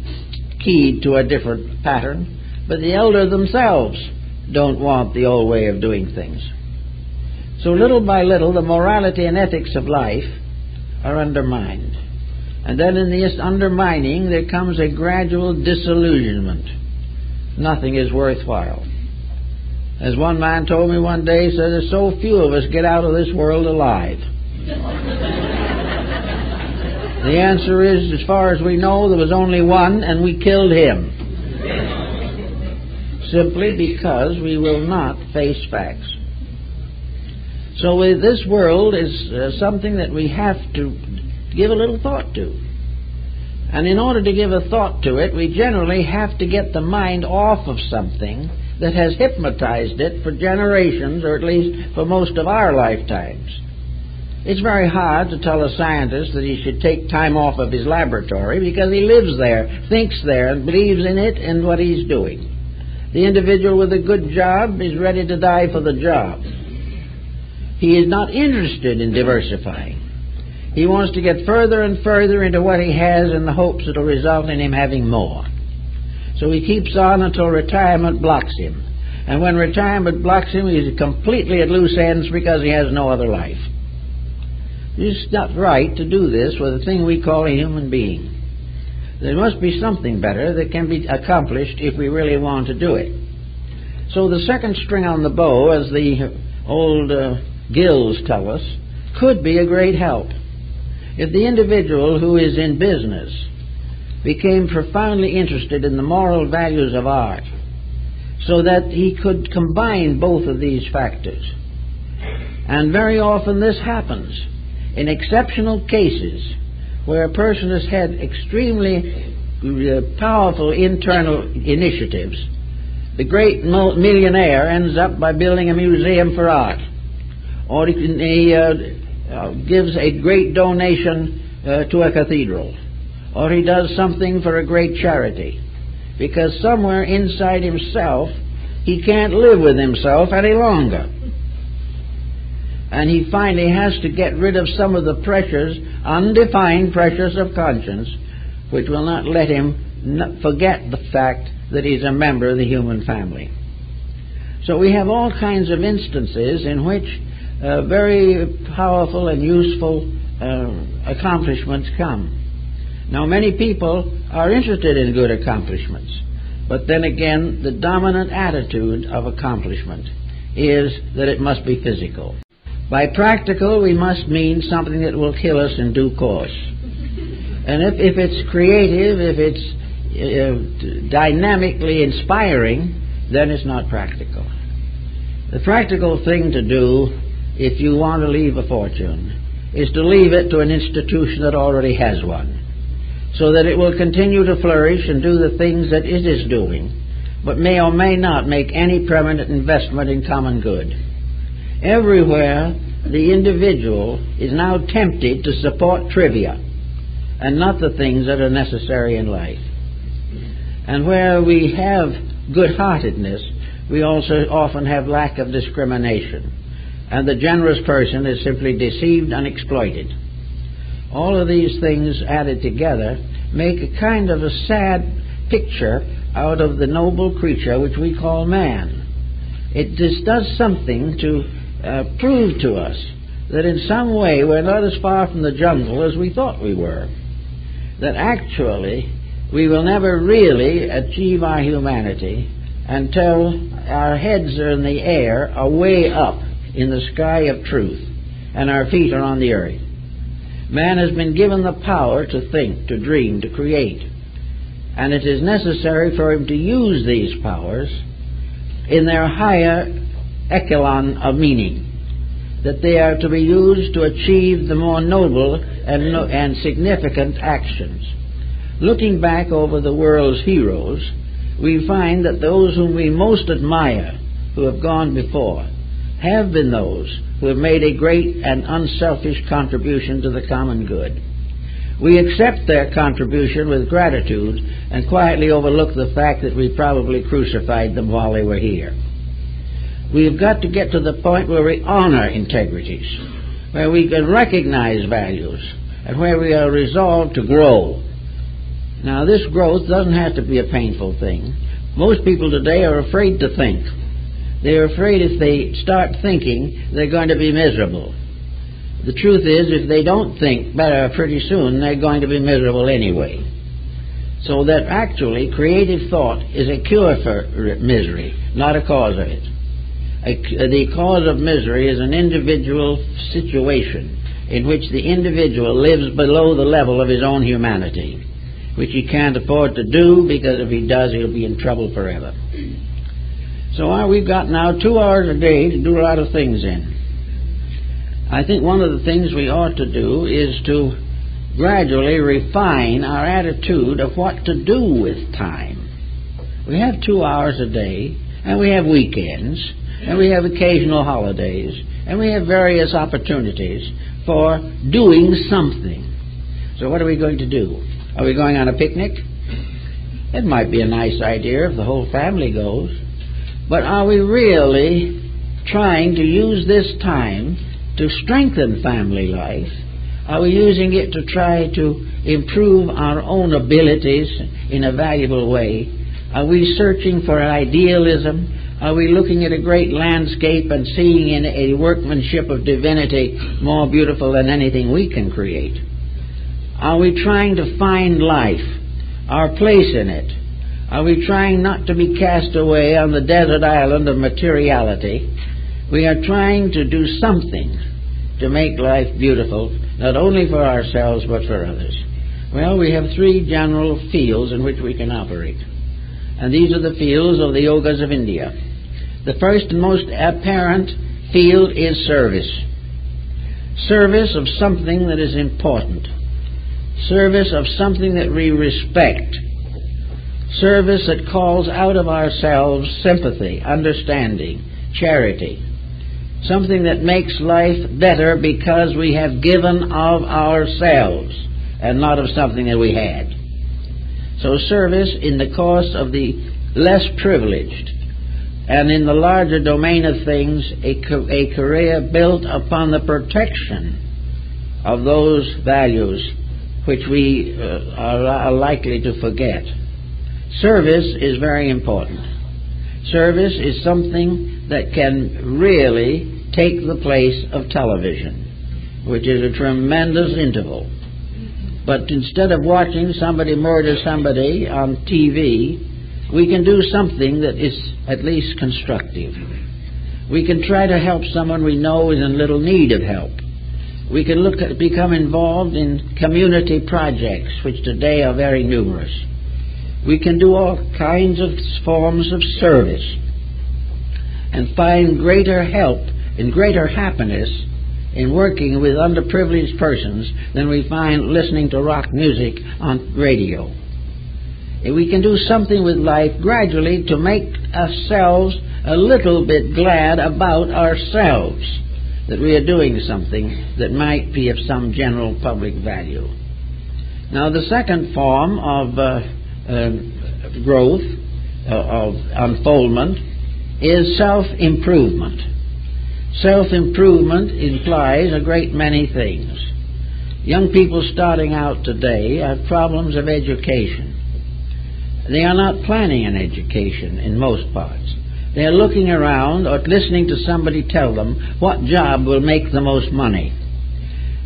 keyed to a different pattern, but the elder themselves don't want the old way of doing things. So little by little, the morality and ethics of life are undermined. And then in this undermining, there comes a gradual disillusionment. Nothing is worthwhile. As one man told me one day, he said, there's so few of us get out of this world alive. The answer is, as far as we know, there was only one, and we killed him. Simply because we will not face facts. So this world is something that we have to give a little thought to. And in order to give a thought to it, we generally have to get the mind off of something that has hypnotized it for generations, or at least for most of our lifetimes. It's very hard to tell a scientist that he should take time off of his laboratory because he lives there, thinks there, and believes in it and what he's doing. The individual with a good job is ready to die for the job. He is not interested in diversifying. He wants to get further and further into what he has in the hopes it'll result in him having more. So he keeps on until retirement blocks him. And when retirement blocks him, he's completely at loose ends because he has no other life. It's not right to do this with a thing we call a human being. There must be something better that can be accomplished if we really want to do it. So the second string on the bow, as the old Gills tell us, could be a great help. If the individual who is in business became profoundly interested in the moral values of art, so that he could combine both of these factors. And very often this happens in exceptional cases where a person has had extremely powerful internal initiatives. The great millionaire ends up by building a museum for art, or he gives a great donation to a cathedral, or he does something for a great charity, because somewhere inside himself he can't live with himself any longer. And he finally has to get rid of some of the pressures, undefined pressures of conscience, which will not let him forget the fact that he's a member of the human family. So we have all kinds of instances in which very powerful and useful accomplishments come. Now, many people are interested in good accomplishments, But then again, the dominant attitude of accomplishment is that it must be physical. By practical, we must mean something that will kill us in due course. And if it's creative, if it's dynamically inspiring, then it's not practical. The practical thing to do, if you want to leave a fortune, is to leave it to an institution that already has one, so that it will continue to flourish and do the things that it is doing, but may or may not make any permanent investment in common good. Everywhere, the individual is now tempted to support trivia and not the things that are necessary in life. And where we have good-heartedness, we also often have lack of discrimination, and the generous person is simply deceived and exploited. All of these things added together make a kind of a sad picture out of the noble creature which we call man. It just does something to prove to us that in some way we're not as far from the jungle as we thought we were. That actually we will never really achieve our humanity until our heads are in the air, are way up in the sky of truth, and our feet are on the earth. Man has been given the power to think, to dream, to create, and it is necessary for him to use these powers in their higher echelon of meaning, that they are to be used to achieve the more noble and significant actions. Looking back over the world's heroes, we find that those whom we most admire, who have gone before, have been those who have made a great and unselfish contribution to the common good. We accept their contribution with gratitude and quietly overlook the fact that we probably crucified them while they were here. We've got to get to the point where we honor integrities, where we can recognize values, and where we are resolved to grow. Now, this growth doesn't have to be a painful thing. Most people today are afraid to think. They're afraid if they start thinking, they're going to be miserable. The truth is, if they don't think better pretty soon, they're going to be miserable anyway. So that actually creative thought is a cure for misery, not a cause of it. The cause of misery is an individual situation in which the individual lives below the level of his own humanity, which he can't afford to do, because if he does, he'll be in trouble forever. So we've got now 2 hours a day to do a lot of things in. I think one of the things we ought to do is to gradually refine our attitude of what to do with time. We have 2 hours a day, and we have weekends, and we have occasional holidays, and we have various opportunities for doing something. So what are we going to do? Are we going on a picnic? It might be a nice idea if the whole family goes. But are we really trying to use this time to strengthen family life? Are we using it to try to improve our own abilities in a valuable way? Are we searching for idealism? Are we looking at a great landscape and seeing in a workmanship of divinity more beautiful than anything we can create? Are we trying to find life, our place in it? Are we trying not to be cast away on the desert island of materiality? We are trying to do something to make life beautiful, not only for ourselves but for others. Well, we have 3 general fields in which we can operate, and these are the fields of the yogas of India. The first and most apparent field is service. Service of something that is important. Service of something that we respect. Service that calls out of ourselves sympathy, understanding, charity. Something that makes life better because we have given of ourselves and not of something that we had. So service in the cause of the less privileged, and in the larger domain of things, a career built upon the protection of those values which we are likely to forget. Service is very important. Service is something that can really take the place of television, which is a tremendous interval. But instead of watching somebody murder somebody on TV, we can do something that is at least constructive. We can try to help someone we know is in little need of help. We can become involved in community projects, which today are very numerous. We can do all kinds of forms of service and find greater help and greater happiness in working with underprivileged persons than we find listening to rock music on radio. We can do something with life gradually to make ourselves a little bit glad about ourselves, that we are doing something that might be of some general public value. Now, the second form of growth, of unfoldment, is self-improvement. Self-improvement implies a great many things. Young people starting out today have problems of education. They are not planning an education in most parts. They are looking around or listening to somebody tell them what job will make the most money.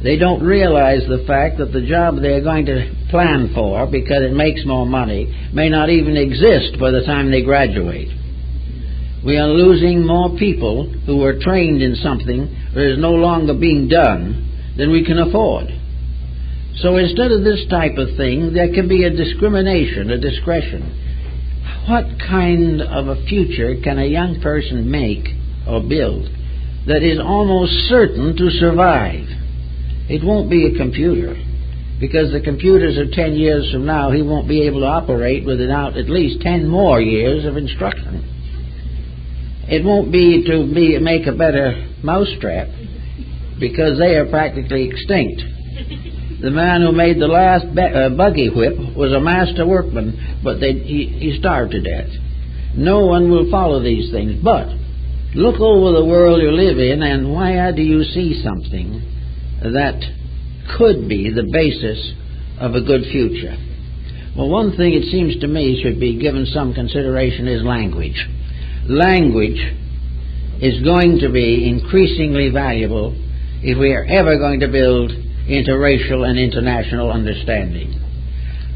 They don't realize the fact that the job they're going to plan for, because it makes more money, may not even exist by the time they graduate. We are losing more people who were trained in something that is no longer being done than we can afford. So instead of this type of thing, there can be a discrimination, a discretion. What kind of a future can a young person make or build that is almost certain to survive? It won't be a computer, because the computers of 10 years from now he won't be able to operate without at least 10 more years of instruction. It won't be to make a better mousetrap, because they are practically extinct. The man who made the last buggy whip was a master workman, but he starved to death. No one will follow these things. But look over the world you live in, and why do you see something that could be the basis of a good future? Well, one thing it seems to me should be given some consideration is language. Language is going to be increasingly valuable if we are ever going to build interracial and international understanding.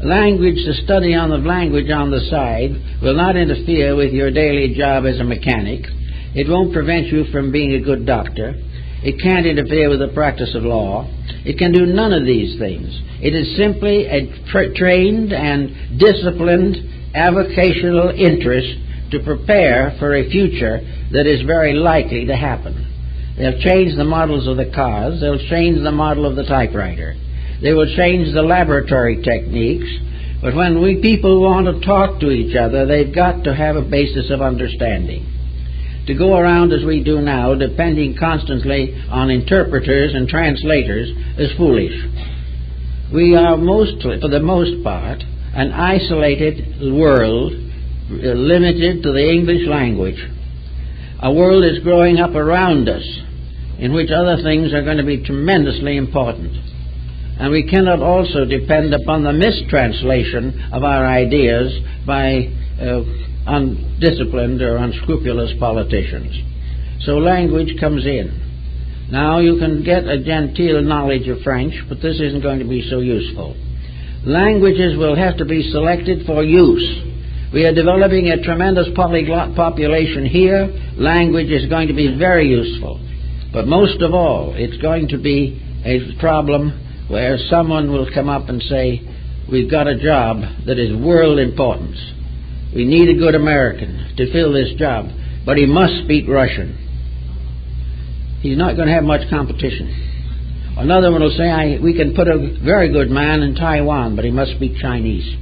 Language, the study on the language on the side, will not interfere with your daily job as a mechanic. It won't prevent you from being a good doctor. It can't interfere with the practice of law. It can do none of these things. It is simply a trained and disciplined avocational interest to prepare for a future that is very likely to happen. They'll change the models of the cars. They'll change the model of the typewriter. They will change the laboratory techniques. But when we people want to talk to each other, they've got to have a basis of understanding. To go around as we do now, depending constantly on interpreters and translators, is foolish. We are for the most part, an isolated world, limited to the English language. A world is growing up around us in which other things are going to be tremendously important. And we cannot also depend upon the mistranslation of our ideas by undisciplined or unscrupulous politicians. So language comes in. Now you can get a genteel knowledge of French, but this isn't going to be so useful. Languages will have to be selected for use. We are developing a tremendous polyglot population here. Language is going to be very useful. But most of all, it's going to be a problem where someone will come up and say, we've got a job that is world importance. We need a good American to fill this job, but he must speak Russian. He's not going to have much competition. Another one will say, we can put a very good man in Taiwan, but he must speak Chinese.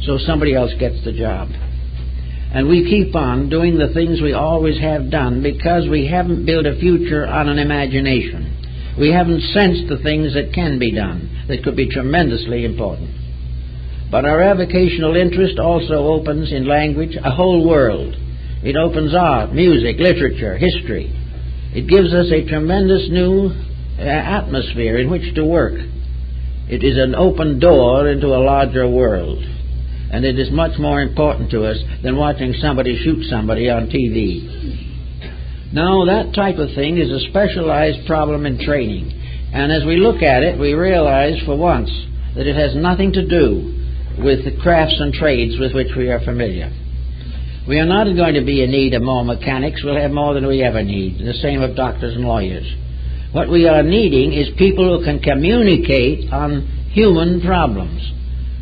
So somebody else gets the job. And we keep on doing the things we always have done because we haven't built a future on an imagination. We haven't sensed the things that can be done, that could be tremendously important. But our avocational interest also opens in language a whole world. It opens art, music, literature, history. It gives us a tremendous new atmosphere in which to work. It is an open door into a larger world. And it is much more important to us than watching somebody shoot somebody on TV. Now, that type of thing is a specialized problem in training. And as we look at it, we realize for once that it has nothing to do with the crafts and trades with which we are familiar. We are not going to be in need of more mechanics. We'll have more than we ever need. The same of doctors and lawyers. What we are needing is people who can communicate on human problems.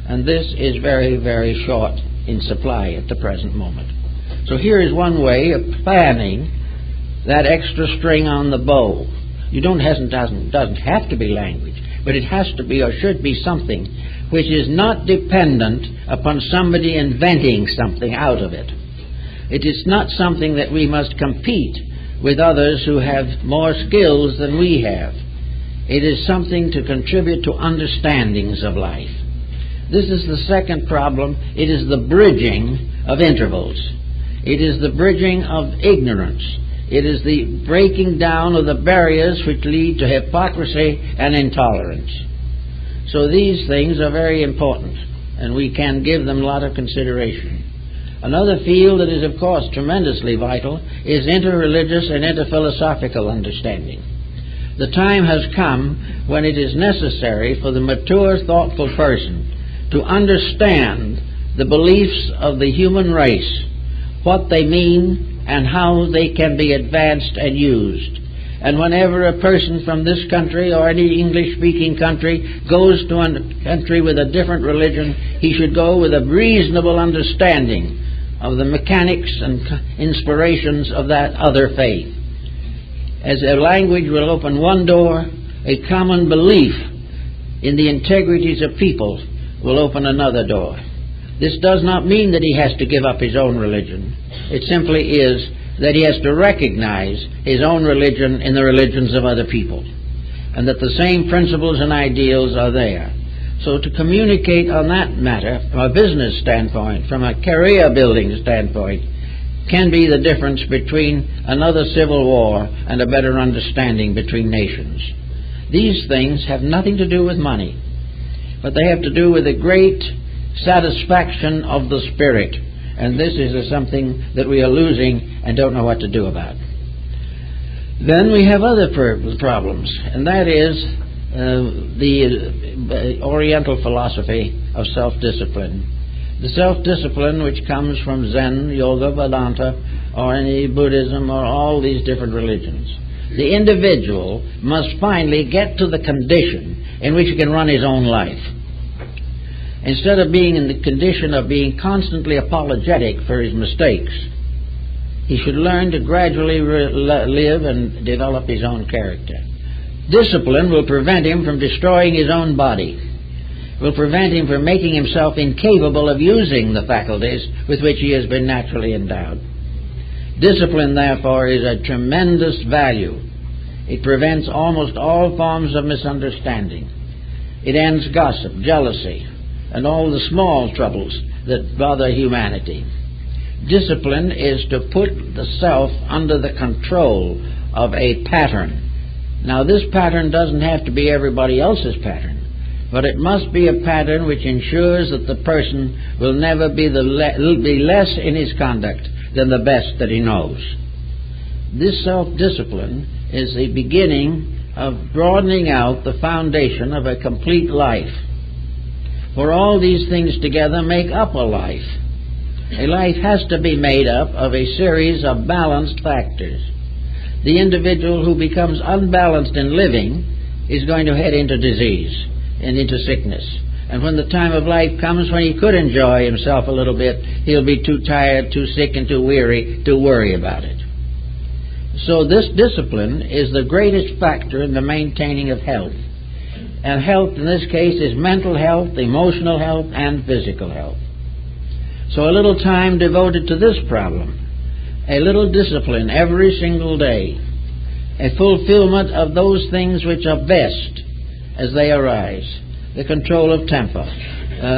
And this is very, very short in supply at the present moment. So here is one way of planning that extra string on the bow. Doesn't have to be language, but it has to be or should be something which is not dependent upon somebody inventing something out of it. It is not something that we must compete with others who have more skills than we have. It is something to contribute to understandings of life. This is the second problem. It is the bridging of intervals. It is the bridging of ignorance. It is the breaking down of the barriers which lead to hypocrisy and intolerance. So these things are very important, and we can give them a lot of consideration. Another field that is, of course, tremendously vital is interreligious and interphilosophical understanding. The time has come when it is necessary for the mature, thoughtful person to understand the beliefs of the human race, what they mean, and how they can be advanced and used. And whenever a person from this country or any English-speaking country goes to a country with a different religion, he should go with a reasonable understanding of the mechanics and inspirations of that other faith. As a language will open one door, a common belief in the integrities of people will open another door. This does not mean that he has to give up his own religion. It simply is that he has to recognize his own religion in the religions of other people, and that the same principles and ideals are there. So to communicate on that matter from a business standpoint, from a career building standpoint, can be the difference between another civil war and a better understanding between nations. These things have nothing to do with money, but they have to do with a great satisfaction of the spirit. And this is something that we are losing and don't know what to do about. Then we have other problems, and that is the Oriental philosophy of self-discipline. The self-discipline which comes from Zen, Yoga, Vedanta, or any Buddhism, or all these different religions. The individual must finally get to the condition in which he can run his own life. Instead of being in the condition of being constantly apologetic for his mistakes, he should learn to gradually live and develop his own character. Discipline will prevent him from destroying his own body, will prevent him from making himself incapable of using the faculties with which he has been naturally endowed. Discipline, therefore, is a tremendous value. It prevents almost all forms of misunderstanding. It ends gossip, jealousy, and all the small troubles that bother humanity. Discipline is to put the self under the control of a pattern. Now, this pattern doesn't have to be everybody else's pattern, but it must be a pattern which ensures that the person will never be less in his conduct than the best that he knows. This self-discipline is the beginning of broadening out the foundation of a complete life. For all these things together make up a life. A life has to be made up of a series of balanced factors. The individual who becomes unbalanced in living is going to head into disease and into sickness. And when the time of life comes when he could enjoy himself a little bit, he'll be too tired, too sick, and too weary to worry about it. So this discipline is the greatest factor in the maintaining of health. And health in this case is mental health, emotional health, and physical health. So a little time devoted to this problem, a little discipline every single day, a fulfillment of those things which are best as they arise, the control of temper,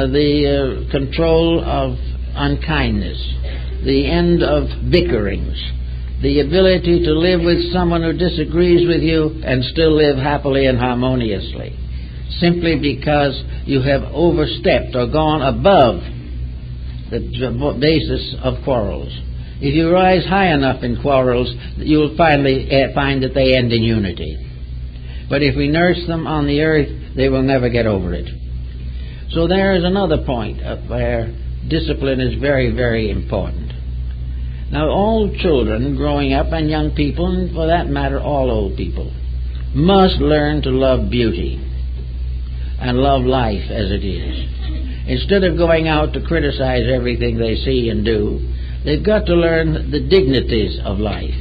the control of unkindness, the end of bickerings, the ability to live with someone who disagrees with you and still live happily and harmoniously, simply because you have overstepped or gone above the basis of quarrels. If you rise high enough in quarrels, you will finally find that they end in unity. But if we nurse them on the earth, they will never get over it. So there is another point where discipline is very, very important. Now, all children growing up, and young people, and for that matter all old people, must learn to love beauty and love life as it is. Instead of going out to criticize everything they see and do, they've got to learn the dignities of life.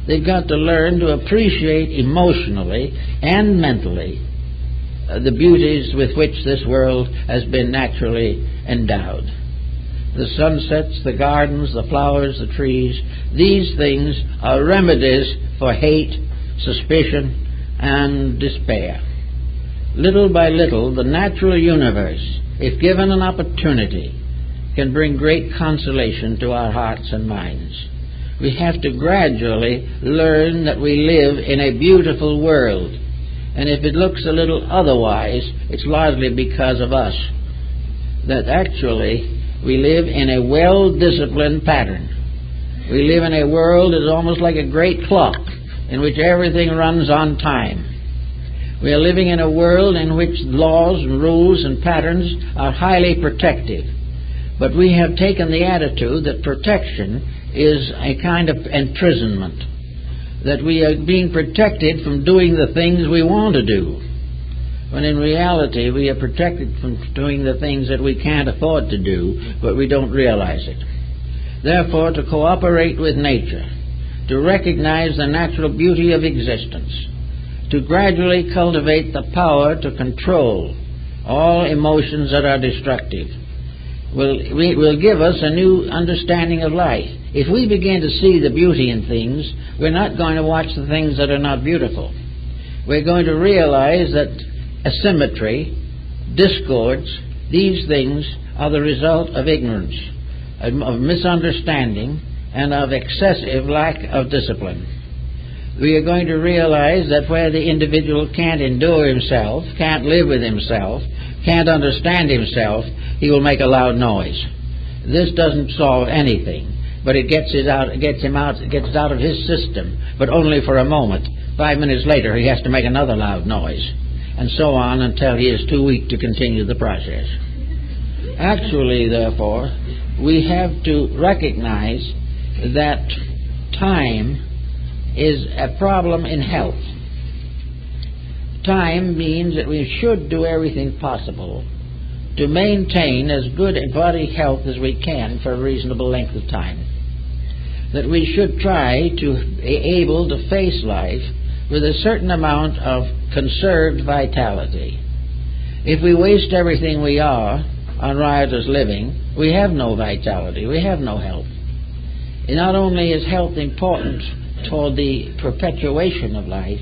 They've got to learn to appreciate emotionally and mentally the beauties with which this world has been naturally endowed. The sunsets, the gardens, the flowers, the trees, these things are remedies for hate, suspicion, and despair. Little by little, the natural universe, if given an opportunity, can bring great consolation to our hearts and minds. We have to gradually learn that we live in a beautiful world, and if it looks a little otherwise, it's largely because of us. That actually we live in a well-disciplined pattern. We live in a world that is almost like a great clock in which everything runs on time. We are living in a world in which laws and rules and patterns are highly protective. But we have taken the attitude that protection is a kind of imprisonment, that we are being protected from doing the things we want to do, when in reality we are protected from doing the things that we can't afford to do, but we don't realize it. Therefore, to cooperate with nature, to recognize the natural beauty of existence, to gradually cultivate the power to control all emotions that are destructive, will give us a new understanding of life. If we begin to see the beauty in things, we're not going to watch the things that are not beautiful. We're going to realize that asymmetry, discords, these things are the result of ignorance, of misunderstanding, and of excessive lack of discipline. We are going to realize that where the individual can't endure himself, can't live with himself, can't understand himself, he will make a loud noise. This doesn't solve anything, but it gets it out of his system, but only for a moment. 5 minutes later he has to make another loud noise, and so on until he is too weak to continue the process. Actually, therefore, we have to recognize that time is a problem in health. Time means that we should do everything possible to maintain as good a body health as we can for a reasonable length of time. That we should try to be able to face life with a certain amount of conserved vitality. If we waste everything we are on riotous living, we have no vitality, we have no health. And not only is health important toward the perpetuation of life,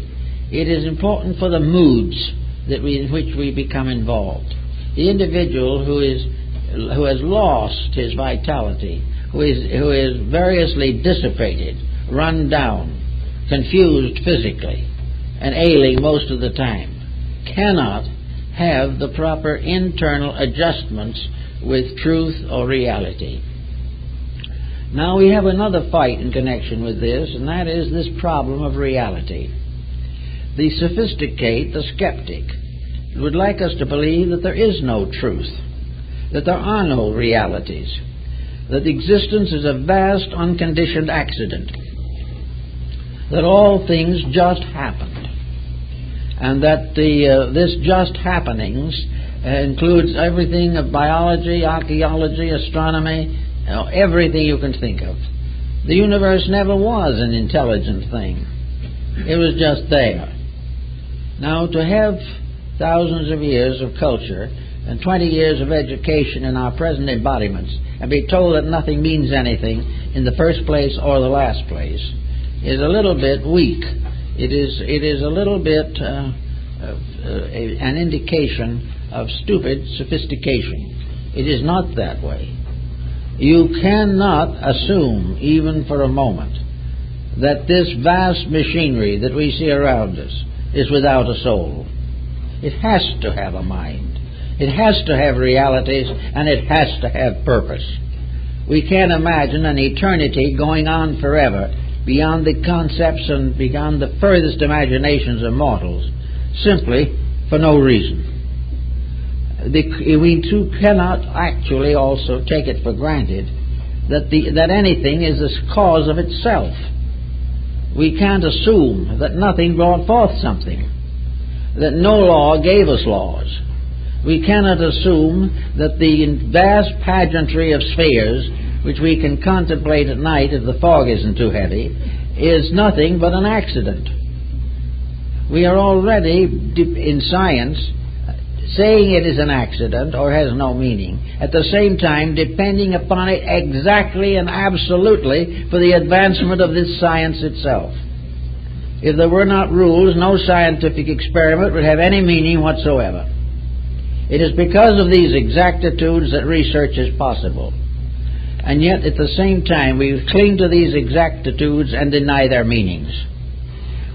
it is important for the moods in which we become involved. The individual who has lost his vitality, who is variously dissipated, run down, confused physically, and ailing most of the time, cannot have the proper internal adjustments with truth or reality. Now we have another fight in connection with this, and that is this problem of reality. The sophisticate, the skeptic, would like us to believe that there is no truth, that there are no realities, that existence is a vast unconditioned accident, that all things just happened, and that this just happenings includes everything of biology, archaeology, astronomy, everything you can think of. The universe never was an intelligent thing. It was just there. Now, to have thousands of years of culture and 20 years of education in our present embodiments and be told that nothing means anything in the first place or the last place is a little bit weak. It is a little bit an indication of stupid sophistication. It is not that way. You cannot assume, even for a moment, that this vast machinery that we see around us is without a soul. It has to have a mind. It has to have realities, and it has to have purpose. We can't imagine an eternity going on forever beyond the concepts and beyond the furthest imaginations of mortals, simply for no reason. we too cannot actually also take it for granted that anything is the cause of itself. We can't assume that nothing brought forth something, that no law gave us laws. We cannot assume that the vast pageantry of spheres, which we can contemplate at night if the fog isn't too heavy, is nothing but an accident. We are already, in science, saying it is an accident or has no meaning, at the same time depending upon it exactly and absolutely for the advancement of this science itself. If there were not rules, no scientific experiment would have any meaning whatsoever. It is because of these exactitudes that research is possible. And yet, at the same time, we cling to these exactitudes and deny their meanings.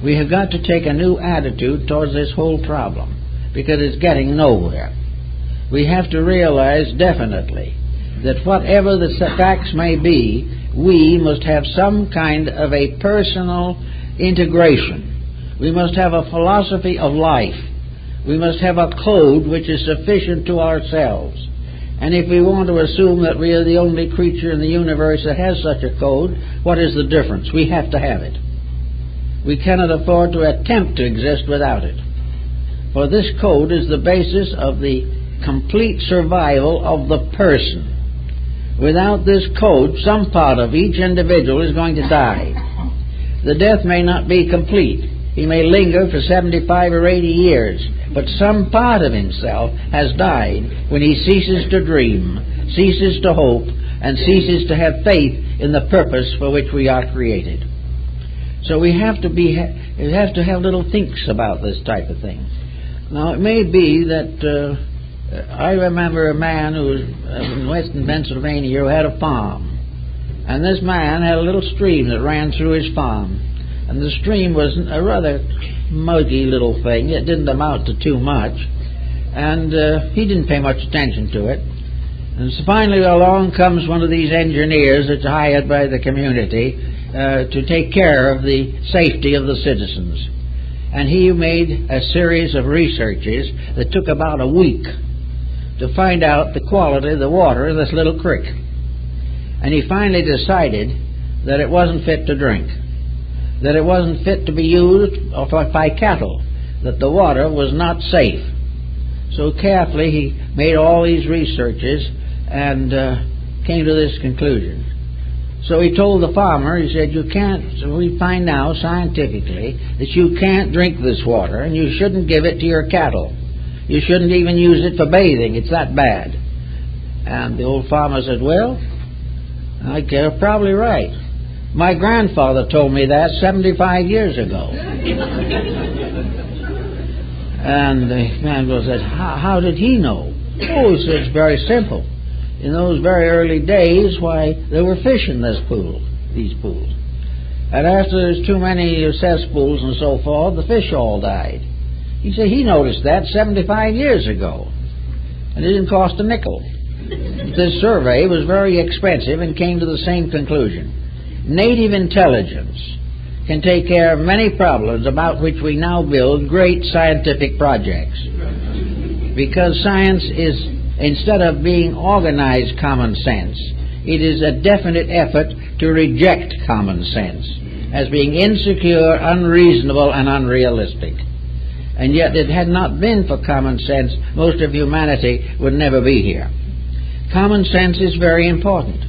We have got to take a new attitude towards this whole problem, because it's getting nowhere. We have to realize definitely that whatever the facts may be, we must have some kind of a personal integration. We must have a philosophy of life. We must have a code which is sufficient to ourselves. And if we want to assume that we are the only creature in the universe that has such a code, what is the difference? We have to have it. We cannot afford to attempt to exist without it. For this code is the basis of the complete survival of the person. Without this code, some part of each individual is going to die. The death may not be complete. He may linger for 75 or 80 years, but some part of himself has died when he ceases to dream, ceases to hope, and ceases to have faith in the purpose for which we are created. So we have to have little thinks about this type of thing. Now, it may be that I remember a man who was in western Pennsylvania who had a farm. And this man had a little stream that ran through his farm. And the stream was a rather muggy little thing. It didn't amount to too much. And he didn't pay much attention to it. And so finally along comes one of these engineers that's hired by the community to take care of the safety of the citizens. And he made a series of researches that took about a week to find out the quality of the water in this little creek. And he finally decided that it wasn't fit to drink, that it wasn't fit to be used by cattle, that the water was not safe. So carefully he made all these researches and came to this conclusion. So he told the farmer, he said, we find now scientifically that you can't drink this water and you shouldn't give it to your cattle. You shouldn't even use it for bathing. It's that bad. And the old farmer said, well, you're probably right. My grandfather told me that 75 years ago. And the man said, how did he know? Oh, he said, it's very simple. In those very early days, why, there were fish in these pools. And after there's too many cesspools and so forth, the fish all died. He said he noticed that 75 years ago. And it didn't cost a nickel. This survey was very expensive and came to the same conclusion. Native intelligence can take care of many problems about which we now build great scientific projects. Because science is, instead of being organized common sense, it is a definite effort to reject common sense as being insecure, unreasonable, and unrealistic. And yet, it had not been for common sense, most of humanity would never be here. Common sense is very important,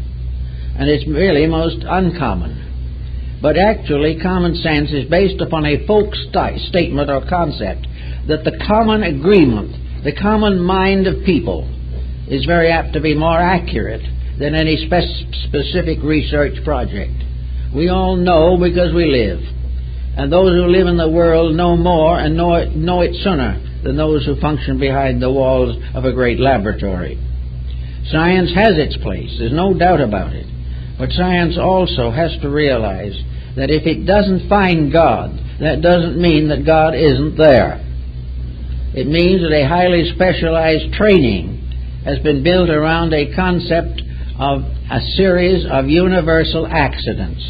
and it's really most uncommon. But actually, common sense is based upon a folk statement or concept that the common agreement, the common mind of people, is very apt to be more accurate than any specific research project. We all know because we live. And those who live in the world know more and know it sooner than those who function behind the walls of a great laboratory. Science has its place, there's no doubt about it. But science also has to realize that if it doesn't find God, that doesn't mean that God isn't there. It means that a highly specialized training has been built around a concept of a series of universal accidents,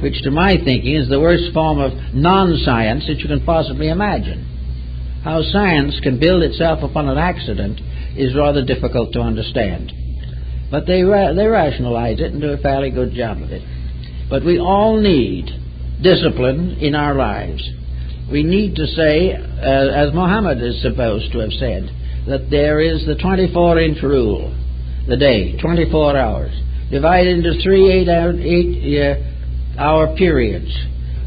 which to my thinking is the worst form of non-science that you can possibly imagine. How science can build itself upon an accident is rather difficult to understand. But they rationalize it and do a fairly good job of it. But we all need discipline in our lives. We need to say, as Muhammad is supposed to have said, that there is the 24-inch rule, the day, 24 hours, divided into 3 8-hour periods,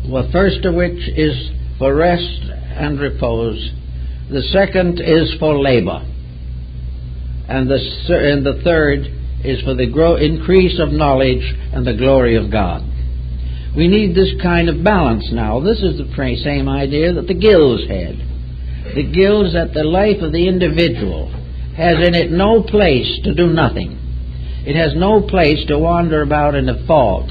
the first of which is for rest and repose, the second is for labor, and the third is for the increase of knowledge and the glory of God. We need this kind of balance now. This is the same idea that the Gills had. The Gills, that the life of the individual has in it no place to do nothing. It has no place to wander about in a fog.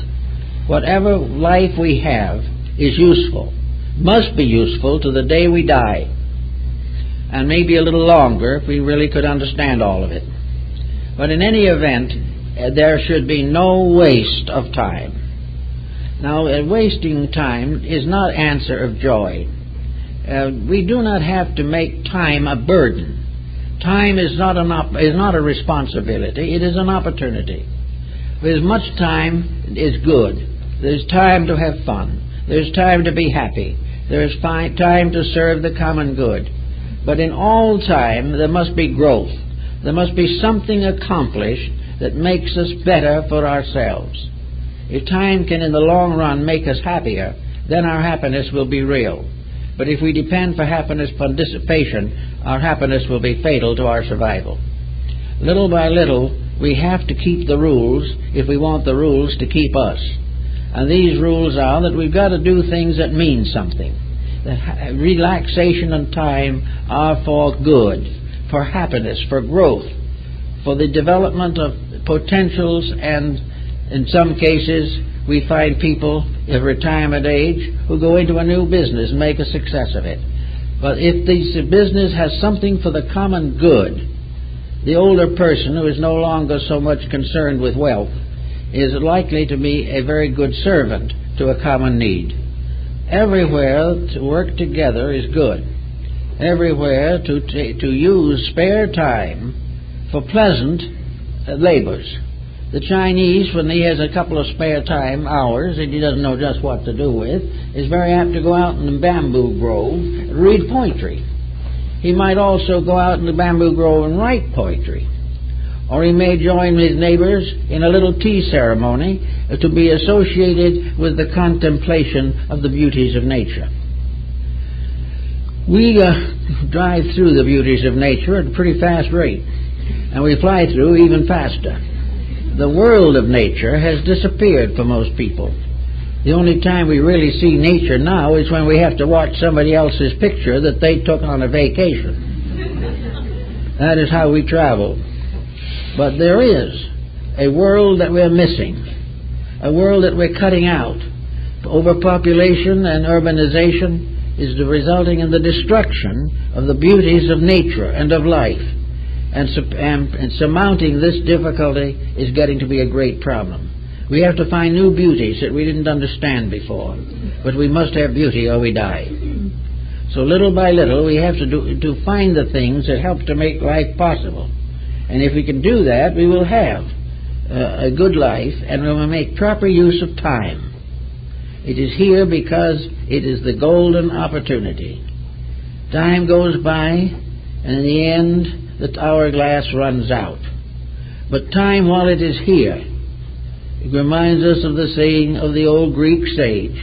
Whatever life we have is useful, must be useful to the day we die, and maybe a little longer if we really could understand all of it. But in any event, there should be no waste of time. Now, wasting time is not answer of joy. We do not have to make time a burden. Time is not a responsibility, it is an opportunity. There's much time is good. There's time to have fun. There's time to be happy. There's time to serve the common good. But in all time, there must be growth. There must be something accomplished that makes us better for ourselves. If time can in the long run make us happier, then our happiness will be real. But if we depend for happiness upon dissipation, our happiness will be fatal to our survival. Little by little, we have to keep the rules if we want the rules to keep us. And these rules are that we've got to do things that mean something. That relaxation and time are for good, for happiness, for growth, for the development of potentials, and in some cases we find people of retirement age who go into a new business and make a success of it. But if this business has something for the common good, the older person who is no longer so much concerned with wealth is likely to be a very good servant to a common need. Everywhere to work together is good. Everywhere to use spare time for pleasant labors. The Chinese, when he has a couple of spare time hours and he doesn't know just what to do with, is very apt to go out in the bamboo grove and read poetry. He might also go out in the bamboo grove and write poetry. Or he may join his neighbors in a little tea ceremony to be associated with the contemplation of the beauties of nature. We drive through the beauties of nature at a pretty fast rate, and we fly through even faster. The world of nature has disappeared for most people. The only time we really see nature now is when we have to watch somebody else's picture that they took on a vacation. That is how we travel. But there is a world that we're missing, a world that we're cutting out. Overpopulation and urbanization is resulting in the destruction of the beauties of nature and of life. And surmounting this difficulty is getting to be a great problem. We have to find new beauties that we didn't understand before. But we must have beauty or we die. So little by little we have to find the things that help to make life possible. And if we can do that, we will have a good life, and we will make proper use of time. It is here because it is the golden opportunity. Time goes by, and in the end, the hourglass runs out. But time, while it is here, it reminds us of the saying of the old Greek sage,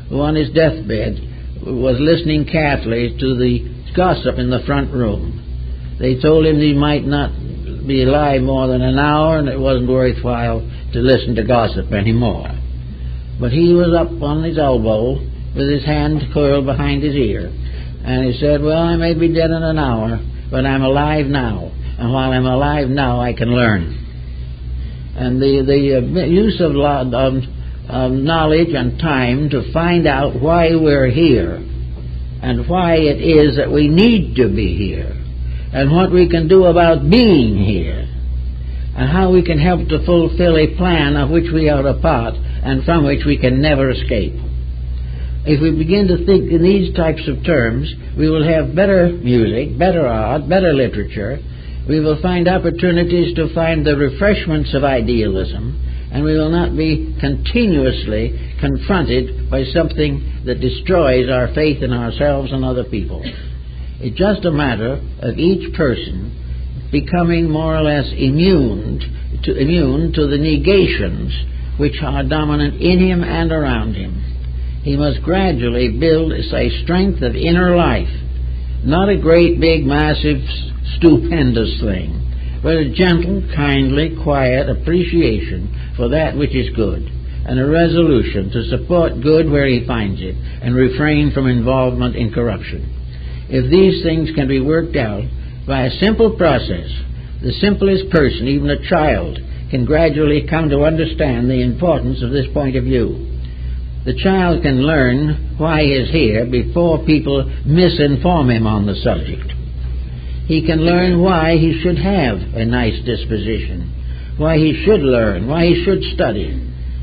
who on his deathbed was listening carefully to the gossip in the front room. They told him he might not be alive more than an hour, and it wasn't worthwhile to listen to gossip anymore. But he was up on his elbow with his hand curled behind his ear, and he said, well, I may be dead in an hour, but I'm alive now, and while I'm alive now I can learn. And the use of knowledge and time to find out why we're here, and why it is that we need to be here, and what we can do about being here, and how we can help to fulfill a plan of which we are a part and from which we can never escape. If we begin to think in these types of terms, we will have better music, better art, better literature. We will find opportunities to find the refreshments of idealism, and we will not be continuously confronted by something that destroys our faith in ourselves and other people. It's just a matter of each person becoming more or less immune to the negations which are dominant in him and around him. He must gradually build a strength of inner life, not a great, big, massive, stupendous thing, but a gentle, kindly, quiet appreciation for that which is good, and a resolution to support good where he finds it, and refrain from involvement in corruption. If these things can be worked out by a simple process, the simplest person, even a child, can gradually come to understand the importance of this point of view. The child can learn why he is here before people misinform him on the subject. He can learn why he should have a nice disposition, why he should learn, why he should study,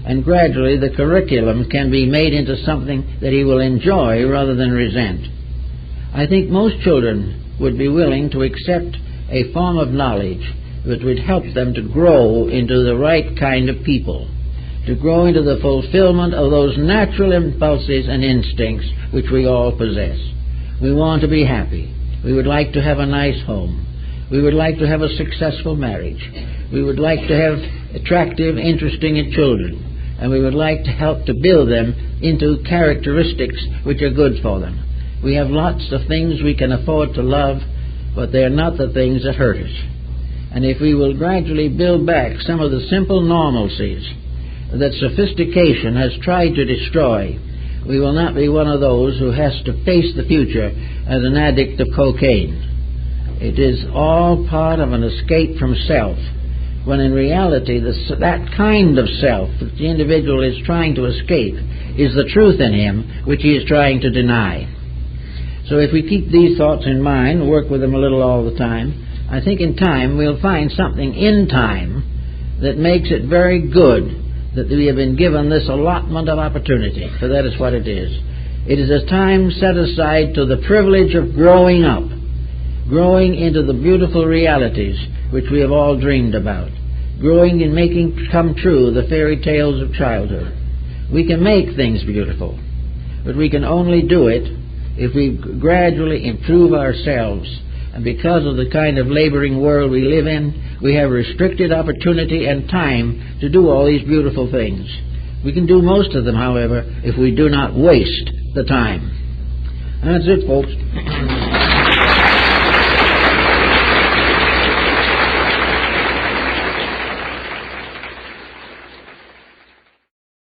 and gradually the curriculum can be made into something that he will enjoy rather than resent. I think most children would be willing to accept a form of knowledge that would help them to grow into the right kind of people, to grow into the fulfillment of those natural impulses and instincts which we all possess. We want to be happy. We would like to have a nice home. We would like to have a successful marriage. We would like to have attractive, interesting children. And we would like to help to build them into characteristics which are good for them. We have lots of things we can afford to love, but they are not the things that hurt us. And if we will gradually build back some of the simple normalcies that sophistication has tried to destroy, we will not be one of those who has to face the future as an addict of cocaine. It is all part of an escape from self, when in reality that kind of self that the individual is trying to escape is the truth in him which he is trying to deny. So if we keep these thoughts in mind, work with them a little all the time, I think in time we'll find something in time that makes it very good that we have been given this allotment of opportunity, for that is what it is. It is a time set aside to the privilege of growing up, growing into the beautiful realities which we have all dreamed about, growing and making come true the fairy tales of childhood. We can make things beautiful, but we can only do it if we gradually improve ourselves. And because of the kind of laboring world we live in, we have restricted opportunity and time to do all these beautiful things. We can do most of them, however, if we do not waste the time. And that's it, folks.